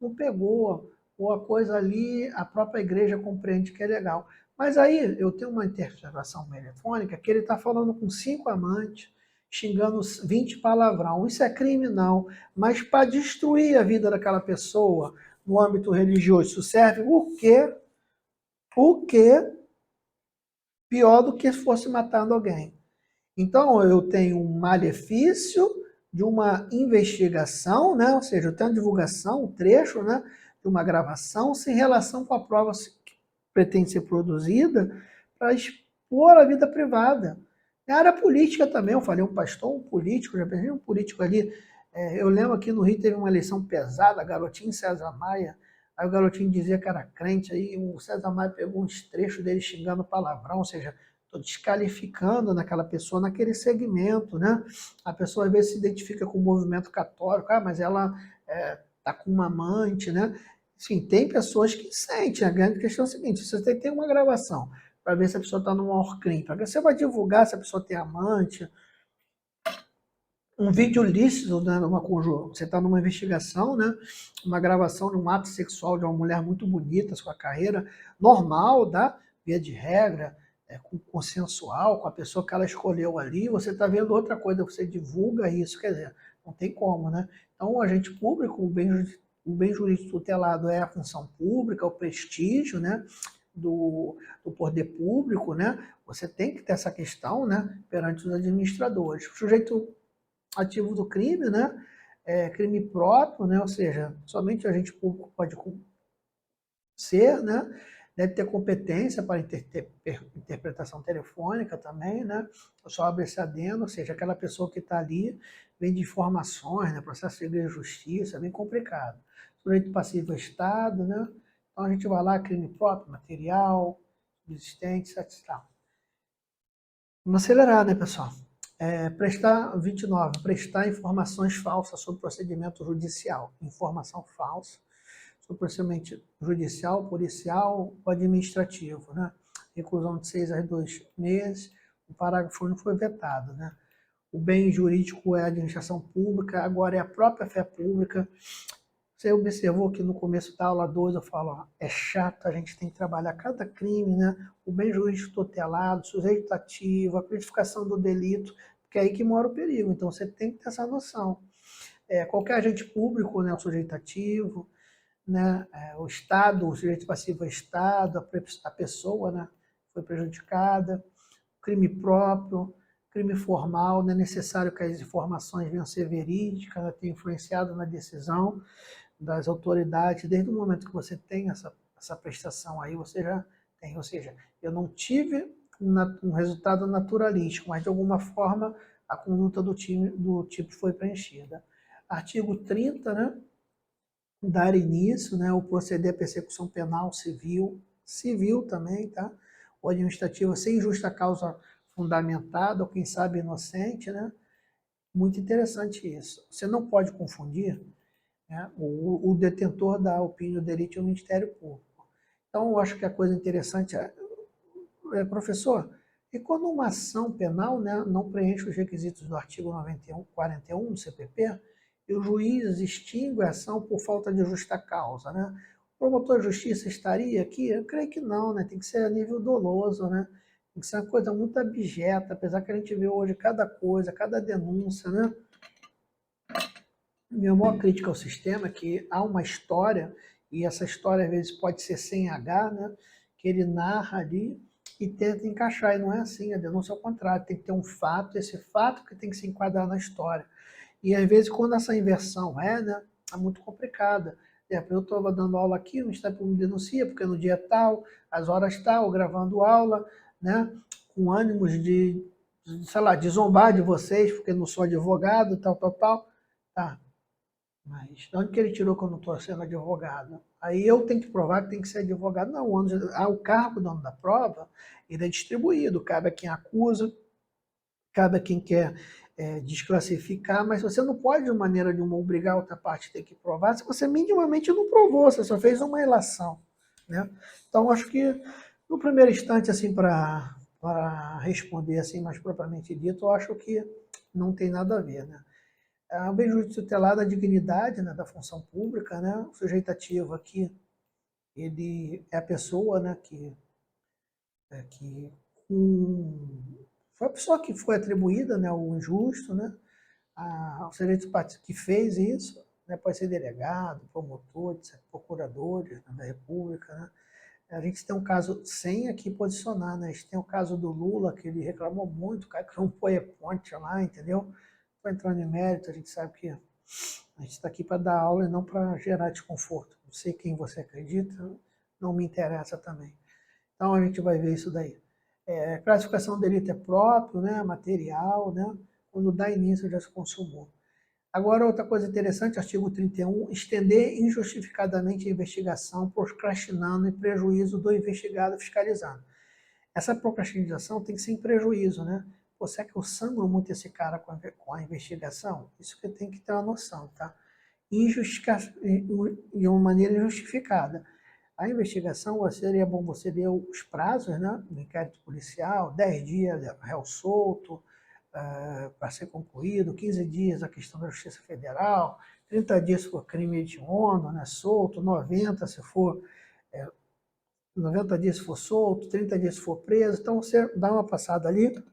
Não pegou, ou a coisa ali, a própria igreja compreende que é legal. Mas aí eu tenho uma interpretação telefônica que ele está falando com 5 amantes, xingando 20 palavrão. Isso é crime, não. Mas para destruir a vida daquela pessoa, no âmbito religioso, isso serve o que pior do que se fosse matando alguém. Então, eu tenho um malefício de uma investigação, né? Ou seja, eu tenho uma divulgação, um trecho, né? De uma gravação sem relação com a prova que pretende ser produzida para expor a vida privada. Na área política também, eu falei um pastor, um político, já pensei um político ali. Eu lembro aqui no Rio teve uma eleição pesada, garotinho César Maia. Aí o garotinho dizia que era crente, aí o César Maia pegou uns trechos dele xingando palavrão, ou seja, estou desqualificando naquela pessoa, naquele segmento, né? A pessoa às vezes se identifica com o movimento católico, mas ela tá com uma amante, né? Sim, tem pessoas que sentem. A grande questão é o seguinte: você tem que ter uma gravação para ver se a pessoa está no maior crime. Para você vai divulgar se a pessoa tem amante, um vídeo lícito, né, você está numa investigação, né, uma gravação de um ato sexual de uma mulher muito bonita, sua carreira normal, tá? Via de regra, consensual, com a pessoa que ela escolheu ali, você está vendo outra coisa, você divulga isso, quer dizer, não tem como, né? Então, o agente público, o bem jurídico tutelado é a função pública, o prestígio, né, do poder público, né? Você tem que ter essa questão, né, perante os administradores. O sujeito ativo do crime, né? Crime próprio, né? Ou seja, somente o agente público pode ser, né? Deve ter competência para interpretação telefônica também, né? Eu só abro esse adendo, ou seja, aquela pessoa que está ali vem de informações, né? Processo de segredo de justiça, é bem complicado. Sujeito passivo é Estado, né? Então a gente vai lá, crime próprio, material, subsistente, etc. Vamos acelerar, né, pessoal? Prestar 29, prestar informações falsas sobre procedimento judicial. Informação falsa sobre procedimento judicial, policial ou administrativo, né? Reclusão de 6 a 2 meses. O parágrafo único foi vetado, né? O bem jurídico é a administração pública, agora é a própria fé pública. Você observou que no começo da aula 2 eu falo, ó, é chato, a gente tem que trabalhar cada crime, né? O bem jurídico tutelado, sujeito ativo, a classificação do delito, porque é aí que mora o perigo. Então você tem que ter essa noção. Qualquer agente público, né, o sujeito ativo, né, o Estado, o sujeito passivo é Estado, a pessoa, né, foi prejudicada, crime próprio, crime formal, não é necessário que as informações venham a ser verídicas, né, tenham influenciado na decisão das autoridades. Desde o momento que você tem essa prestação aí, você já tem. Ou seja, eu não tive um resultado naturalístico, mas de alguma forma a conduta do tipo foi preenchida. Artigo 30, né? Dar início, né? O proceder à persecução penal civil também, tá? Ou administrativa sem justa causa fundamentada, ou quem sabe inocente, né? Muito interessante isso. Você não pode confundir, né, o detentor da opinião delito é o Ministério Público. Então, eu acho que a coisa interessante professor, e quando uma ação penal, né, não preenche os requisitos do artigo 41 do CPP, e o juiz extingue a ação por falta de justa causa, né? O promotor de justiça estaria aqui? Eu creio que não, né? Tem que ser a nível doloso, né? Tem que ser uma coisa muito abjeta, apesar que a gente vê hoje cada coisa, cada denúncia, né? Minha maior crítica ao sistema é que há uma história, e essa história às vezes pode ser sem H, né? Que ele narra ali e tenta encaixar, e não é assim, a denúncia é o contrário, tem que ter um fato, esse fato que tem que se enquadrar na história. E às vezes quando essa inversão né, é muito complicada. Eu estava dando aula aqui, o Ministério Público me denuncia, porque no dia tal, às horas tal, gravando aula, né, com ânimos sei lá, de zombar de vocês, porque não sou advogado, tal, tal, tal. Tá, mas de onde que ele tirou que eu não estou sendo advogado? Aí eu tenho que provar que tem que ser advogado. Não, o cargo do dono da prova, ele é distribuído, cabe a quem acusa, cabe a quem quer desclassificar, mas você não pode, de maneira nenhuma, obrigar a outra parte a ter que provar se você minimamente não provou, você só fez uma ilação. Né? Então, acho que, no primeiro instante, assim, para responder assim mais propriamente dito, eu acho que não tem nada a ver. Né? O bem jurídico tutelado é a dignidade, né, da função pública, né? O sujeito ativo aqui, ele é a pessoa, né, que foi a pessoa que foi atribuída, né, o injusto, né, o sujeito que fez isso, né? Pode ser delegado, promotor, procuradores, né, da República, né? A gente tem um caso, sem aqui posicionar, né? A gente tem o caso do Lula, que ele reclamou muito, o cara criou um PowerPoint lá, entendeu? Estou entrando em mérito, a gente sabe que a gente está aqui para dar aula e não para gerar desconforto. Não sei quem você acredita, não me interessa também. Então a gente vai ver isso daí. Classificação do delito é próprio, né? Material, né? Quando dá início já se consumou. Agora, outra coisa interessante, artigo 31, estender injustificadamente a investigação, procrastinando em prejuízo do investigado fiscalizando. Essa procrastinação tem que ser em prejuízo, né? Pô, será que eu sangro muito esse cara com a investigação? Isso que tem que ter uma noção, tá? De uma maneira injustificada. A investigação, seria bom você ler os prazos, né? Do inquérito policial, 10 dias, réu solto, para ser concluído, 15 dias a questão da Justiça Federal, 30 dias se for crime hediondo, né, solto, 90 se for 90 dias se for solto, 30 dias se for preso. Então você dá uma passada ali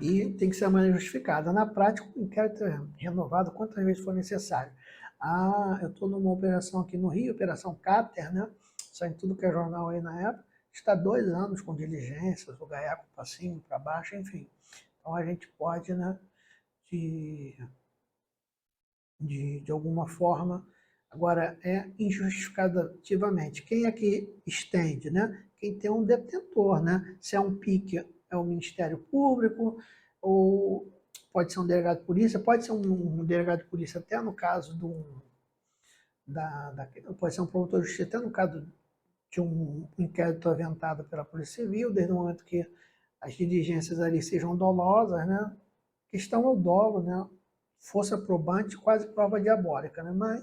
e tem que ser a maneira justificada. Na prática, o inquérito é renovado quantas vezes for necessário. Eu estou numa operação aqui no Rio, Operação Cáter, né? Sai em tudo que é jornal aí na época. Está 2 anos com diligências, o Gaiaco para cima, para baixo, enfim. Então a gente pode, né, de alguma forma, agora é injustificativamente. Quem é que estende, né? Quem tem um detentor, né? Se é um PIC, é o Ministério Público, ou pode ser um delegado de polícia, pode ser um delegado de polícia até no caso pode ser um promotor de justiça até no caso de um inquérito aventado pela Polícia Civil, desde o momento que as diligências ali sejam dolosas, né? A questão é o dolo, né? Força probante, quase prova diabólica, né? Mas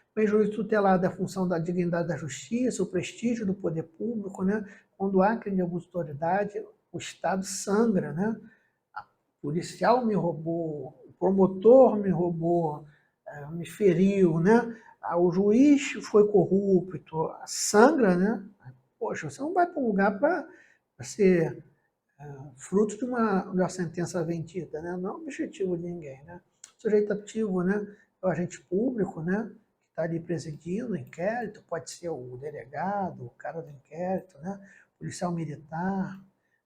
o prejuízo tutelado é a função da dignidade da justiça, o prestígio do poder público, né? Quando há crime de abuso de autoridade, o Estado sangra, né? O policial me roubou, o promotor me roubou, me feriu, né? O juiz foi corrupto, sangra, né? Poxa, você não vai para um lugar para ser fruto de uma sentença vendida, né? Não é o objetivo de ninguém, né? O sujeito ativo, né? É o agente público, né? Que está ali presidindo o inquérito, pode ser o delegado, o cara do inquérito, né? O policial militar,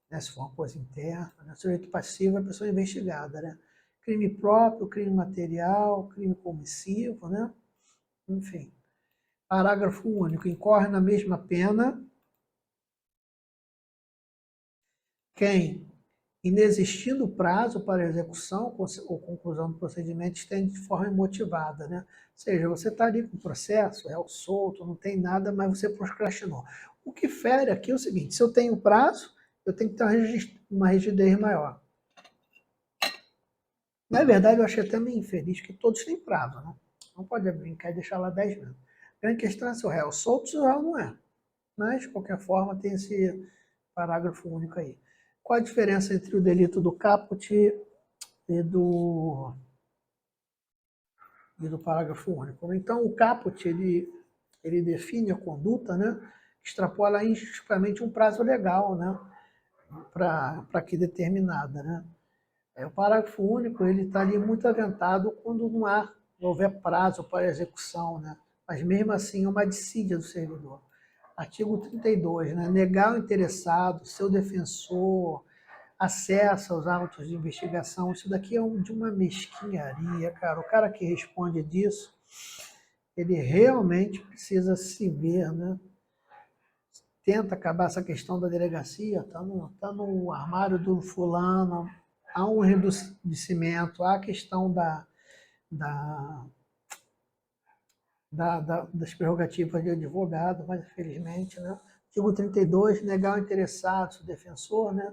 né? Se for uma coisa interna, né? O sujeito passivo é a pessoa investigada, né? Crime próprio, crime material, crime comissivo, né? Enfim. Parágrafo único. Incorre na mesma pena quem, inexistindo prazo para execução ou conclusão do procedimento, estende de forma imotivada, né? Ou seja, você está ali com o processo, é o solto, não tem nada, mas você procrastinou. O que fere aqui é o seguinte, se eu tenho prazo, eu tenho que ter uma rigidez maior. Na verdade, eu achei até meio infeliz que todos têm prazo, né? Não pode brincar e deixar lá 10 minutos. A grande questão é se o réu é solto, se o réu não é. Mas, de qualquer forma, tem esse parágrafo único aí. Qual a diferença entre o delito do caput e do parágrafo único? Então, o caput, ele define a conduta, né, que extrapola injustificamente um prazo legal, né, para que determinada, né. O parágrafo único, ele está ali muito aventado quando não houver prazo para execução, né, mas mesmo assim é uma dissídia do servidor. Artigo 32, né, negar ao interessado, seu defensor, acesso aos autos de investigação, isso daqui é de uma mesquinharia, cara. O cara que responde disso, ele realmente precisa se ver, né? Tenta acabar essa questão da delegacia, tá no armário do fulano, há um enriquecimento, há a questão da, das prerrogativas de advogado, mas infelizmente, né? Artigo 32, negar ao interessado, o defensor, né?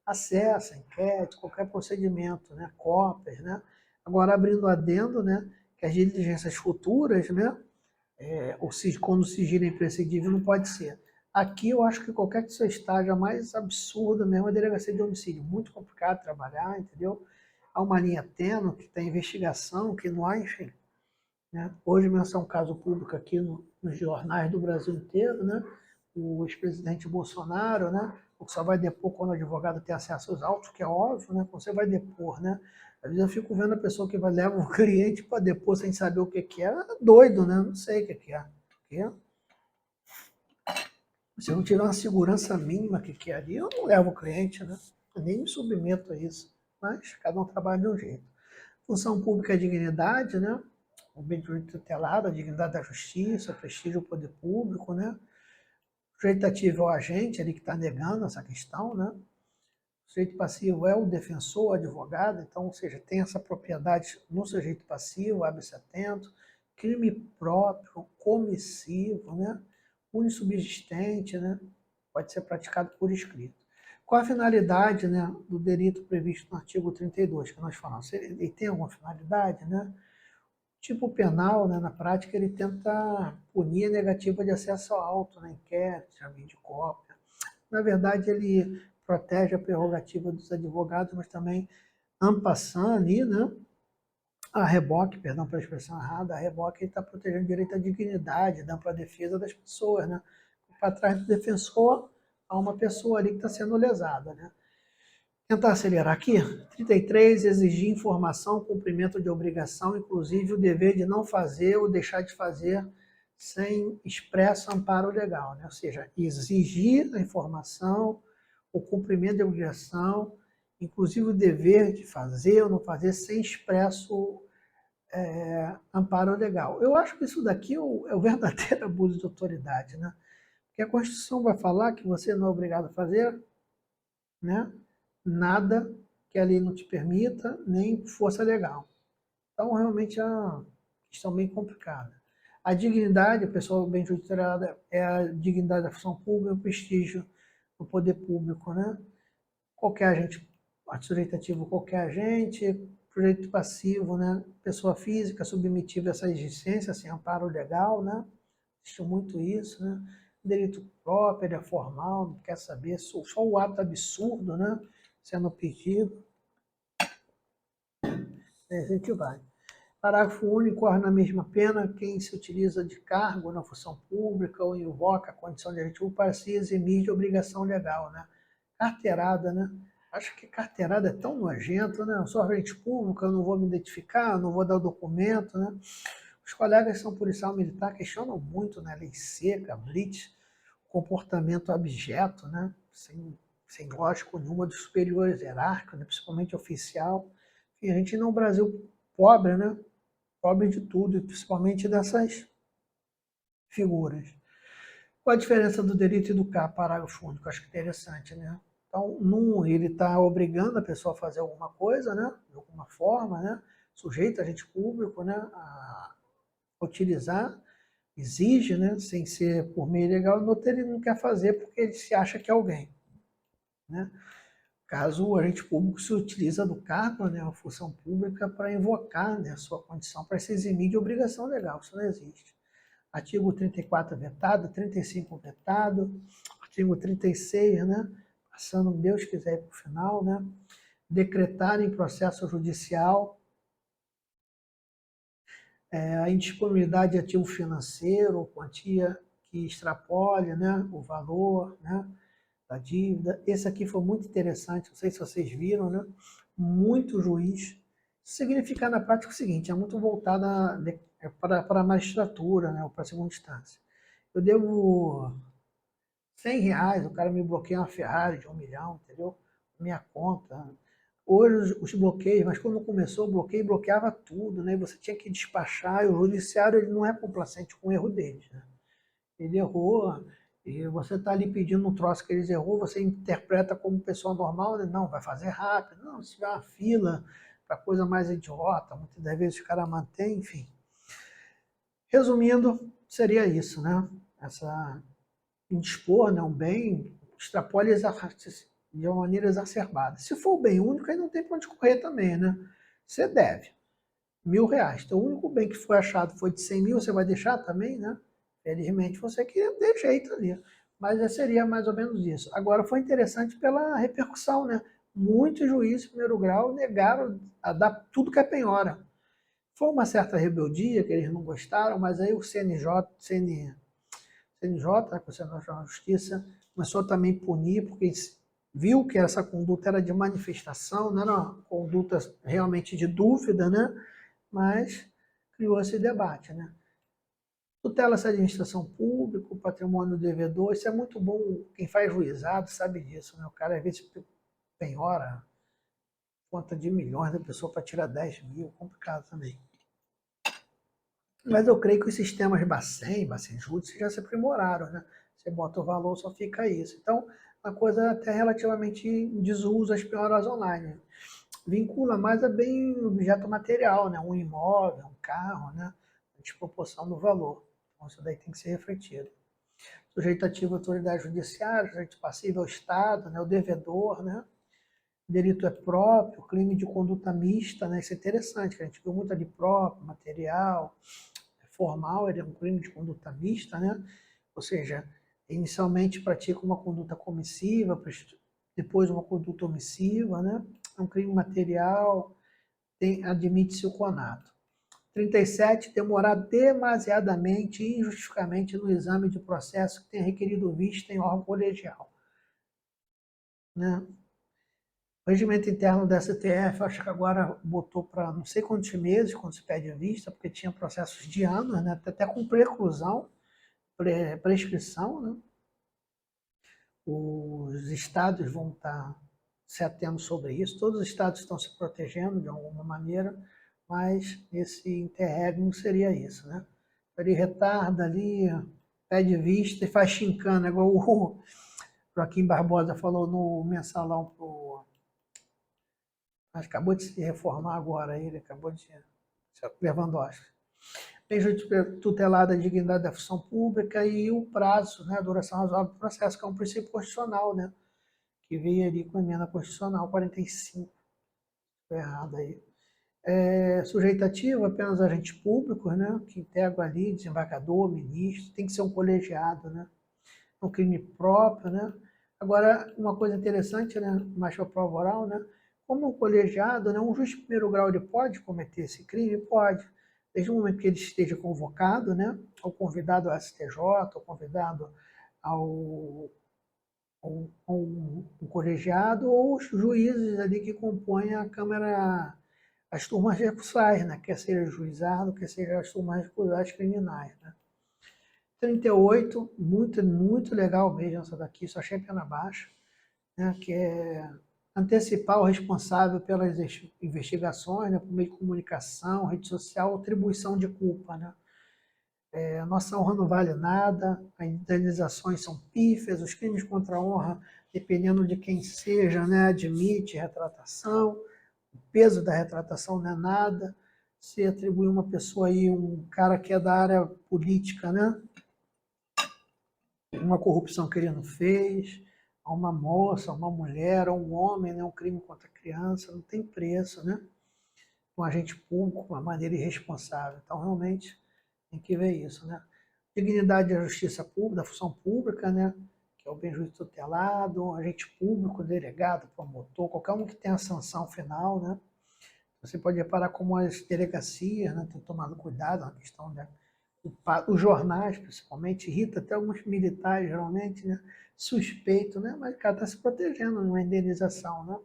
Acesso, inquérito, qualquer procedimento, né? Cópias, né? Agora, abrindo adendo, né? Que as diligências futuras, né? Ou seja, quando o sigilo é imprescindível, não pode ser. Aqui eu acho que qualquer que seja estágio, a mais absurda mesmo é a delegacia de homicídio. Muito complicado trabalhar, entendeu? Há uma linha tênue, que tem investigação, que não há, enfim. Né? Hoje, menção caso público aqui nos jornais do Brasil inteiro, né? O ex-presidente Bolsonaro, né? O que só vai depor quando o advogado tem acesso aos autos, que é óbvio, né? Você vai depor, né? Às vezes eu fico vendo a pessoa que vai levar o cliente para depor sem saber o que que é, doido, né? Não sei o que que é. Porque se eu não tiver uma segurança mínima que é ali, eu não levo o cliente, né? Eu nem me submeto a isso. Mas cada um trabalha de um jeito. Função pública é dignidade, né? O bem direito tutelado, a dignidade da justiça, o prestígio do poder público, né? O sujeito ativo é o agente ali que está negando essa questão, né? O sujeito passivo é o defensor, o advogado, então, ou seja, tem essa propriedade no sujeito passivo, abre-se atento, crime próprio, comissivo, né? Unissubsistente, né? Pode ser praticado por escrito. Qual a finalidade, né, do delito previsto no artigo 32, que nós falamos? Ele tem alguma finalidade, né? Tipo penal, né, na prática, ele tenta punir a negativa de acesso ao auto, né, inquérito, exame de cópia. Na verdade, ele protege a prerrogativa dos advogados, mas também, en passant ali, né, a reboque, perdão pela expressão errada, a reboque está protegendo o direito à dignidade, dando para a defesa das pessoas, né? Para trás do defensor, há uma pessoa ali que está sendo lesada, né? Tentar acelerar aqui. 33, exigir informação, cumprimento de obrigação, inclusive o dever de não fazer ou deixar de fazer sem expresso amparo legal, né? Ou seja, exigir a informação, o cumprimento de obrigação, inclusive o dever de fazer ou não fazer sem expresso amparo legal. Eu acho que isso daqui é o verdadeiro abuso de autoridade, né? Porque a Constituição vai falar que você não é obrigado a fazer, né, nada que a lei não te permita, nem força legal. Então, realmente é uma questão bem complicada. A dignidade, a pessoa bem judicializada, é a dignidade da função pública, o prestígio do poder público, né? Qualquer agente, sujeito ativo, qualquer agente, sujeito passivo, né? Pessoa física submetida a essa exigência, sem amparo legal, né? Existe muito isso, né? Delito próprio, é formal, não quer saber, só o ato absurdo, né? Sendo pedido, a gente vai. Parágrafo único, corre na mesma pena quem se utiliza de cargo na função pública ou invoca a condição de agente público para se eximir de obrigação legal, né? Carteirada, né? Acho que carteirada é tão nojento, né? Eu sou agente público, eu não vou me identificar, eu não vou dar o documento, né? Os colegas que são policial militar questionam muito, né? Lei seca, blitz, comportamento abjeto, né? Sem lógico nenhuma dos superiores hierárquicos, né? Principalmente oficial. E a gente no Brasil pobre, né? Pobre de tudo, e principalmente dessas figuras. Qual a diferença do delito e do CAP, parágrafo único? Acho que interessante, né? Então, num, ele está obrigando a pessoa a fazer alguma coisa, né? De alguma forma, né? Sujeito, agente público, né? A utilizar, exige, né? Sem ser por meio legal, no outro ele não quer fazer porque ele se acha que é alguém, né? Caso o agente público se utiliza do cargo, né, a função pública, para invocar, né, a sua condição para se eximir de obrigação legal. Isso não existe. Artigo 34 vetado, 35 vetado, artigo 36, né, passando, Deus quiser, para o final, né, decretar em processo judicial a indisponibilidade de ativo financeiro, quantia que extrapole, né, o valor, né, da dívida. Esse aqui foi muito interessante, não sei se vocês viram, né? Muito juiz. Isso significa na prática o seguinte, é muito voltada para a magistratura, né? Ou para a segunda instância. Eu devo R$ 100, o cara me bloqueia uma Ferrari de 1 milhão, entendeu? Minha conta. Hoje os bloqueios, mas quando começou o bloqueio, bloqueava tudo, né? Você tinha que despachar, e o judiciário ele não é complacente com o erro deles, né? Ele errou, e você está ali pedindo um troço que eles errou, você interpreta como pessoa normal, né? Não, vai fazer rápido, não, se tiver uma fila para coisa mais idiota, muitas das vezes o cara mantém, enfim. Resumindo, seria isso, né? Essa indispor, né, um bem, extrapole de uma maneira exacerbada. Se for o bem único, aí não tem para onde correr também, né? Você deve R$ 1.000. Então, o único bem que foi achado foi de 100 mil, você vai deixar também, né? Felizmente você que dê jeito ali. Mas seria mais ou menos isso. Agora, foi interessante pela repercussão, né? Muitos juízes de primeiro grau negaram a dar tudo que é penhora. Foi uma certa rebeldia, que eles não gostaram, mas aí o CNJ, né, Conselho Nacional de Justiça, começou também a punir, porque viu que essa conduta era de manifestação, não era uma conduta realmente de dúvida, né? Mas criou esse debate, né? Tutela-se a administração pública, o patrimônio do devedor, isso é muito bom, quem faz juizado sabe disso, né? O cara às vezes penhora conta de milhões da pessoa para tirar 10 mil, complicado também. Mas eu creio que os sistemas Bacen Júdice já se aprimoraram, né? Você bota o valor, só fica isso. Então, a coisa é até relativamente em desuso as penhoras online. Vincula mais a bem objeto material, né? Um imóvel, um carro, né? A desproporção do valor. Então, isso daí tem que ser refletido. Sujeito ativo à autoridade judiciária, sujeito passivo ao Estado, né? O devedor, né? Delito é próprio, crime de conduta mista, né? Isso é interessante, que a gente viu muito ali próprio, material, formal, ele é um crime de conduta mista, né? Ou seja, inicialmente pratica uma conduta comissiva, depois uma conduta omissiva, né? É um crime material, admite-se o conato. 37, demorar demasiadamente e injustificamente no exame de processo que tenha requerido vista em órgão colegial. Né? O regimento interno da STF, acho que agora botou para não sei quantos meses, quando se pede vista, porque tinha processos de anos, né? Até com preclusão, prescrição, né? Os estados vão estar se atendo sobre isso, todos os estados estão se protegendo de alguma maneira, mas esse interregno seria isso, né? Ele retarda ali, pede vista e faz chincana, igual o Joaquim Barbosa falou no mensalão pro... Acabou de se reformar agora, ele acabou de... Lewandowski. Bem tutelada a dignidade da função pública e o prazo, né, a duração razoável do processo, que é um princípio constitucional, né, que veio ali com a emenda constitucional 45. Estou errado aí. Sujeito ativo, apenas agentes públicos, né, que integram ali, desembargador, ministro, tem que ser um colegiado, né, é um crime próprio, né. Agora, uma coisa interessante, né, mais para a prova oral, né, como um colegiado, né, um juiz de primeiro grau ele pode cometer esse crime? Pode. Desde o momento que ele esteja convocado, né, ou convidado ao STJ, ou convidado ao um colegiado, ou os juízes ali que compõem a Câmara, as turmas recursais, né, quer seja juizado, quer seja as turmas recursais criminais. Né. 38, muito, muito legal mesmo essa daqui, só achei pena baixa, né, que é antecipar o responsável pelas investigações, né, por meio de comunicação, rede social, atribuição de culpa. Né. A nossa honra não vale nada, as indenizações são pífias, os crimes contra a honra, dependendo de quem seja, né, admite retratação, o peso da retratação não é nada, se atribui uma pessoa aí, um cara que é da área política, né, uma corrupção que ele não fez, a uma moça, a uma mulher, a um homem, né, um crime contra a criança, não tem preço, né? Um agente público, uma maneira irresponsável. Então, realmente, tem que ver isso, né? Dignidade da justiça pública, da função pública, né? Que é o bem juiz tutelado, um agente público, delegado, promotor, qualquer um que tenha a sanção final, né? Você pode reparar como as delegacias, né, têm tomado cuidado na questão da... Os jornais, principalmente, irrita até alguns militares, geralmente, né? Suspeito, né? Mas o cara está se protegendo numa indenização,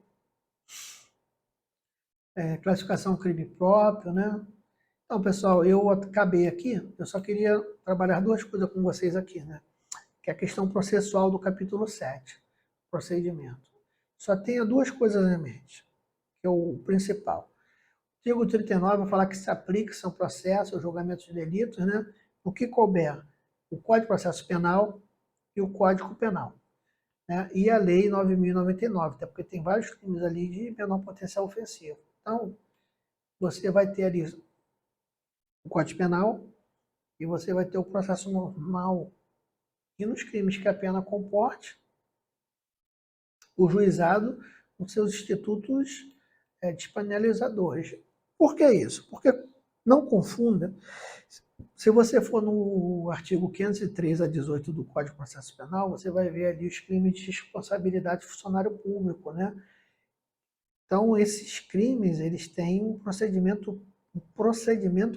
né? Classificação crime próprio, né? Então, pessoal, eu acabei aqui, eu só queria trabalhar duas coisas com vocês aqui, né? Que é a questão processual do capítulo 7, procedimento. Só tenha duas coisas em mente, que é o principal. O artigo 39 vai falar que se aplica são processos, julgamentos de delitos, né? O que couber o Código de Processo Penal e o Código Penal. Né? E a Lei 9.099, até porque tem vários crimes ali de menor potencial ofensivo. Então, você vai ter ali o Código Penal e você vai ter o processo normal. E nos crimes que a pena comporte, o juizado com seus institutos despenalizadores. Por que isso? Porque, não confunda, se você for no artigo 503 a 18 do Código de Processo Penal, você vai ver ali os crimes de responsabilidade de funcionário público, né? Então, esses crimes, eles têm um procedimento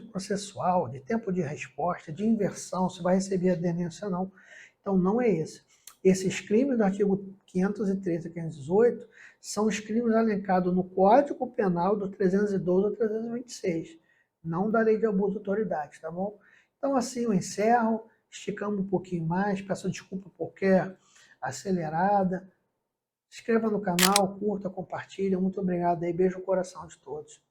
processual, de tempo de resposta, de inversão, se vai receber a denúncia ou não. Então, não é esse. Esses crimes do artigo 513 e 518 são os crimes elencados no Código Penal do 312 ao 326, não da Lei de Abuso de Autoridade, tá bom? Então, assim, eu encerro, esticamos um pouquinho mais, peço desculpa por qualquer acelerada. Se inscreva no canal, curta, compartilha. Muito obrigado aí, beijo no coração de todos.